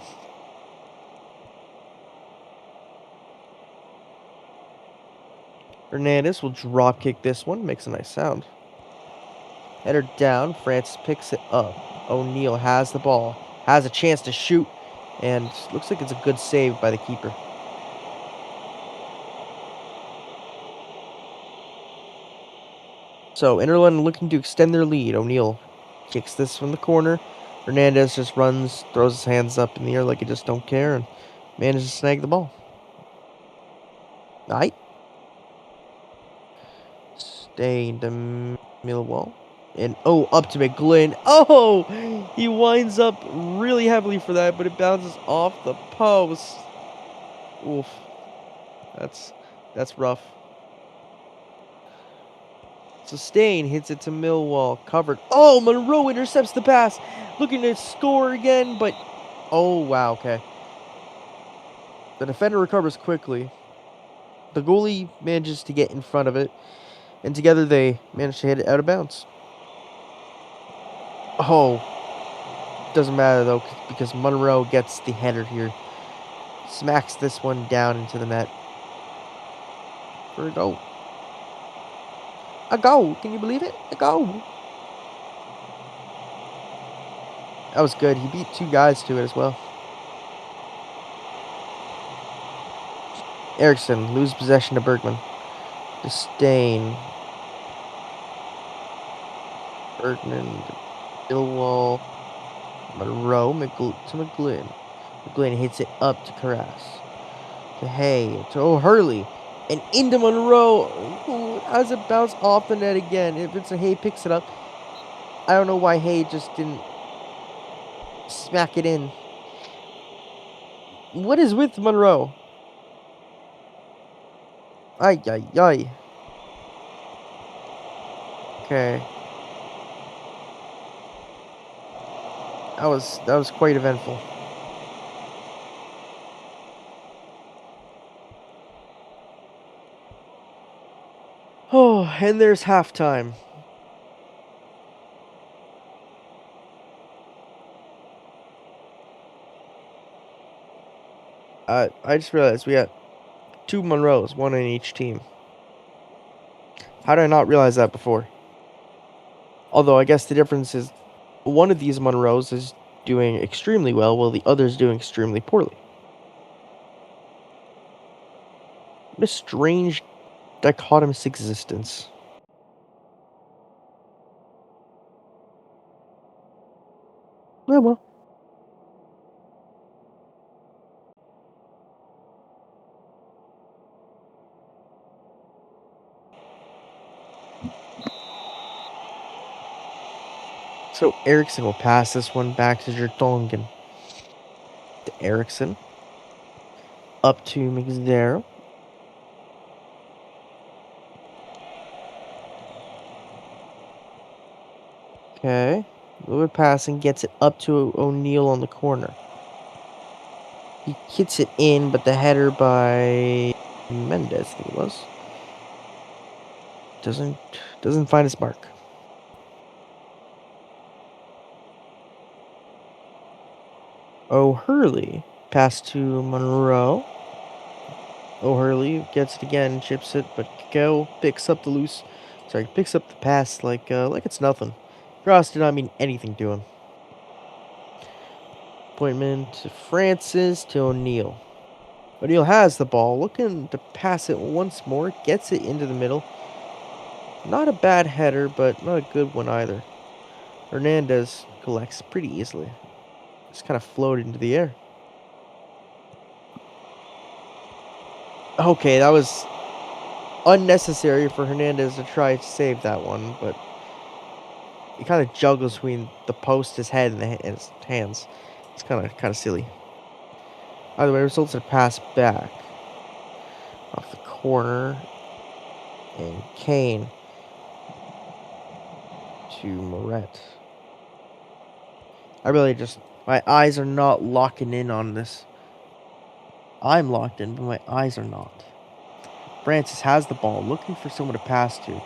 Hernandez will drop kick this one, makes a nice sound. Header down, Francis picks it up. O'Neal has the ball, has a chance to shoot, and looks like it's a good save by the keeper. So, Inter London looking to extend their lead. O'Neal kicks this from the corner. Hernandez just runs, throws his hands up in the air like he just don't care, and manages to snag the ball. Aight. Stay in the Millwall. And, oh, up to McGlynn. Oh! He winds up really heavily for that, but it bounces off the post. Oof. That's rough. Sustain hits it to Millwall. Covered. Oh, Monroe intercepts the pass. Looking to score again, but... Oh, wow, okay. The defender recovers quickly. The goalie manages to get in front of it. And together they manage to hit it out of bounds. Oh. Doesn't matter, though, because Monroe gets the header here. Smacks this one down into the net. For a goal. A goal. Can you believe it? A goal. That was good. He beat two guys to it as well. Eriksson loses possession to Bergman. Disdain. Bergman. Illwall. Monroe. To McGlynn. McGlynn hits it up to Karras. To Hay. To O'Hurley. And into Monroe. Ooh, as it bounced off the net again. If it's a Hay picks it up. I don't know why Hay just didn't smack it in. What is with Monroe? Ay, ay, ay. Okay. That was quite eventful. Oh, and there's halftime. I just realized we got two Monroes, one in each team. How did I not realize that before? Although I guess the difference is one of these Monroes is doing extremely well while the other is doing extremely poorly. What a strange dichotomous existence. Yeah, well. So Eriksson will pass this one back to Jertongen. To Eriksson. Up to McZero. Okay. Fluid passing gets it up to O'Neill on the corner. He hits it in, but the header by Mendez, I think it was, doesn't find its mark. O'Hurley pass to Monroe. O'Hurley gets it again, chips it, but Go picks up the pass like it's nothing. Cross did not mean anything to him. Appointment to Francis to O'Neill. O'Neill has the ball, looking to pass it once more, gets it into the middle. Not a bad header, but not a good one either. Hernandez collects pretty easily. Just kind of floated into the air. Okay, that was unnecessary for Hernandez to try to save that one, but he kind of juggles between the post, his head, and his hands. It's kind of silly. Either way, it results in a pass back off the corner, and Kane to Moret. My eyes are not locking in on this. I'm locked in, but my eyes are not. Francis has the ball, looking for someone to pass to.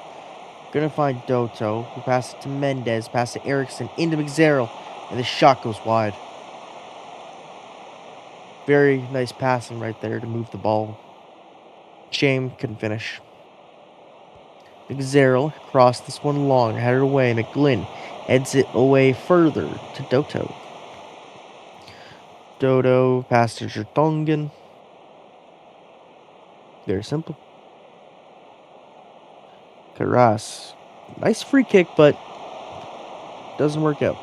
Gonna find Doto, who passes it to Mendez, passes to Eriksson, into McZerl, and the shot goes wide. Very nice passing right there to move the ball. Shame couldn't finish. McZerl crossed this one long, headed away. McGlynn heads it away further to Doto. Dodo passes to Jertongen. Very simple. Karras. Nice free kick, but doesn't work out.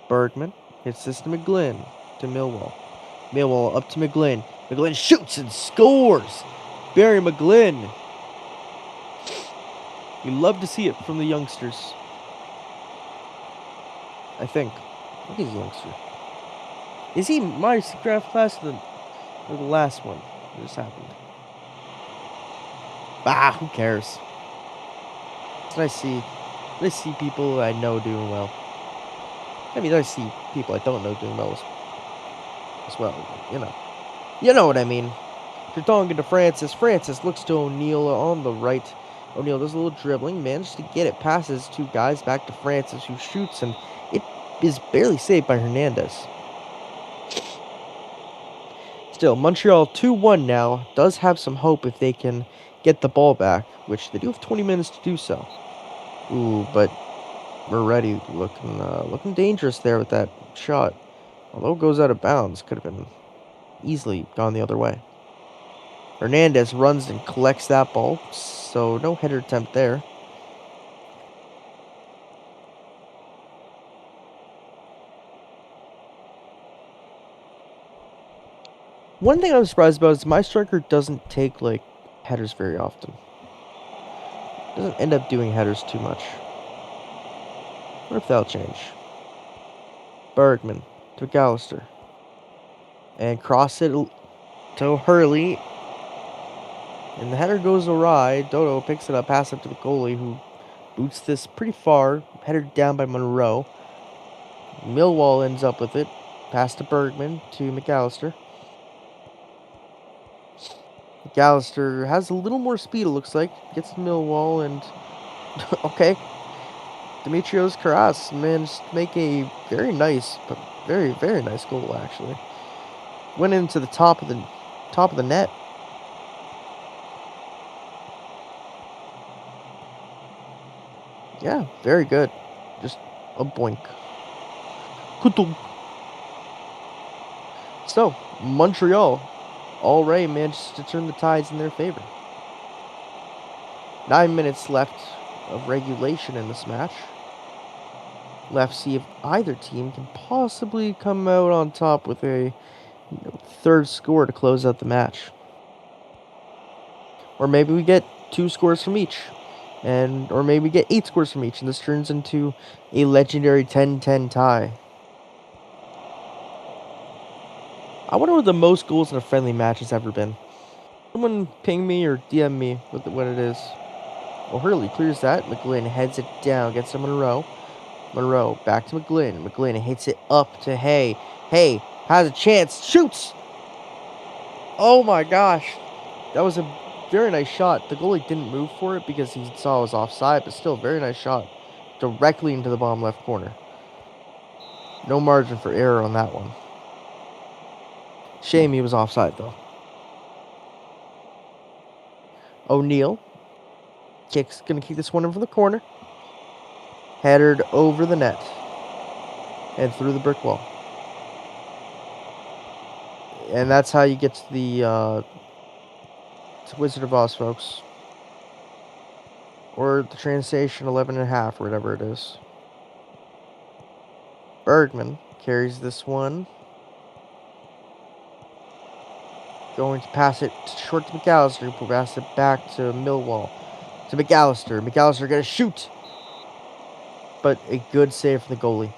Bergman hits this to McGlynn, to Millwall. Millwall up to McGlynn. McGlynn shoots and scores! Barry McGlynn. You love to see it from the youngsters. I think he's a youngster. Is he my draft class or the last one that just happened? Who cares? It's nice to see people I know doing well. I mean, I see people I don't know doing well as well. You know what I mean. You're talking to Francis. Francis looks to O'Neal on the right. O'Neal does a little dribbling, manages to get it, passes two guys back to Francis, who shoots, and it is barely saved by Hernandez. Still, Montreal 2-1 now. Does have some hope if they can get the ball back, which they do have 20 minutes to do so. Ooh, but Moretti looking dangerous there with that shot. Although it goes out of bounds, could have been easily gone the other way. Hernandez runs and collects that ball, so no header attempt there. One thing I'm surprised about is my striker doesn't take headers very often. Doesn't end up doing headers too much. I wonder if that'll change. Bergman to McAllister. And cross it to Hurley. And the header goes awry. Dodo picks it up, pass it to the goalie, who boots this pretty far. Headed down by Monroe. Millwall ends up with it. Pass to Bergman to McAllister. McAllister has a little more speed, it looks like. Gets to Millwall and... okay. Dimitrios Karas managed to make a very nice, but very, very nice goal, actually. Went into the top of the net. Yeah, very good. Just a boink. Kutung. So, Montreal already managed to turn the tides in their favor. 9 minutes left of regulation in this match. Let's see if either team can possibly come out on top with a third score to close out the match. Or maybe we get 2 scores from each. Or maybe we get 8 scores from each, and this turns into a legendary 10-10 tie. I wonder what the most goals in a friendly match has ever been. Someone ping me or DM me what it is. Hurley clears that. McGlynn heads it down, gets to Monroe. Monroe back to McGlynn. McGlynn hits it up to Hay. Hay has a chance. Shoots! Oh my gosh. That was a very nice shot. The goalie didn't move for it because he saw it was offside, but still, very nice shot. Directly into the bottom left corner. No margin for error on that one. Shame he was offside, though. O'Neal. Gonna kick this one in from the corner. Headed over the net. And through the brick wall. And that's how you get to the Wizard of Oz, folks. Or the train station 11.5, or whatever it is. Bergman carries this one. Going to pass it short to McAllister. Who pass it back to Millwall. To McAllister. McAllister gonna shoot. But a good save from the goalie.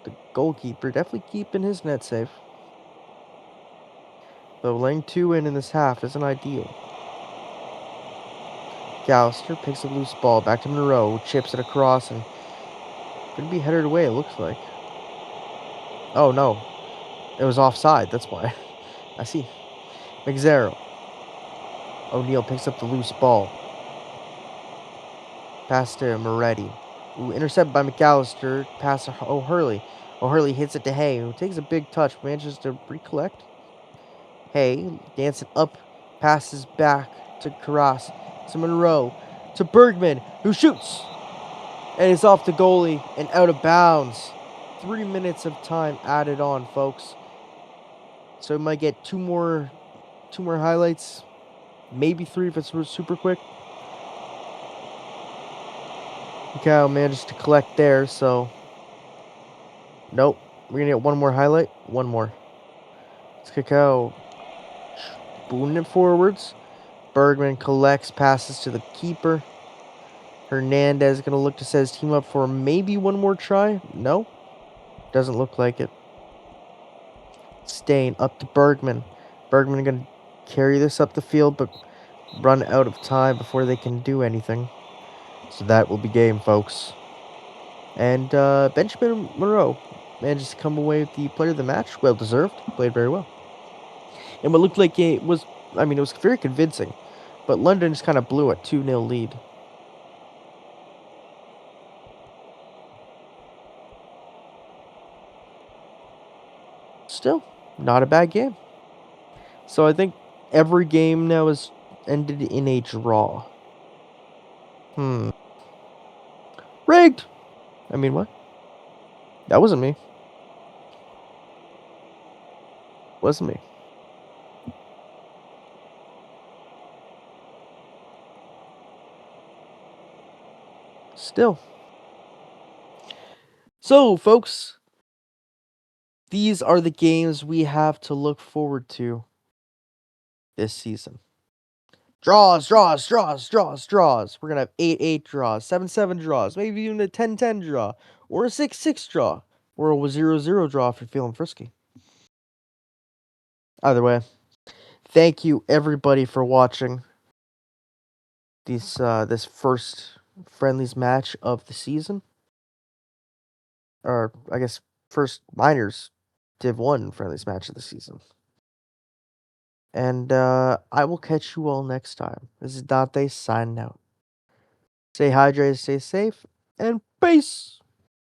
The goalkeeper definitely keeping his net safe. Though laying 2 in this half isn't ideal. McAllister picks a loose ball back to Monroe. Chips it across and gonna be headed away, it looks like. Oh no. It was offside, that's why. I see. McZarro. O'Neal picks up the loose ball. Pass to Moretti. Intercepted by McAllister. Pass to O'Hurley. O'Hurley hits it to Hay, who takes a big touch, manages to recollect. Hay dancing up, passes back to Karas, to Monroe, to Bergman, who shoots. And is off the goalie and out of bounds. 3 minutes of time added on, folks. So we might get two more highlights. Maybe 3 if it's super quick. Cow manages to collect there, so nope. We're gonna get one more highlight. One more. It's Cacao booting it forwards. Bergman collects, passes to the keeper. Hernandez gonna look to set his team up for maybe one more try. No, doesn't look like it. Stain up to Bergman. Bergman gonna carry this up the field, but run out of time before they can do anything. So that will be game, folks. And Benjamin Monroe manages to come away with the player of the match. Well deserved. Played very well. And what looked like it was, I mean, it was very convincing. But London just kind of blew a 2-0 lead. Still, not a bad game. So I think every game now is ended in a draw. Rigged! I mean, what? That wasn't me. Wasn't me. Still. So, folks, these are the games we have to look forward to this season. Draws, draws, draws, draws, draws. We're going to have 8-8 draws, 7-7 draws, maybe even a 10-10 draw, or a 6-6 draw, or a 0-0 draw if you're feeling frisky. Either way, thank you everybody for watching this first Friendlies match of the season. Or, I guess, first Miners Div 1 Friendlies match of the season. And I will catch you all next time. This is Dante signing out. Stay hydrated, stay safe, and peace!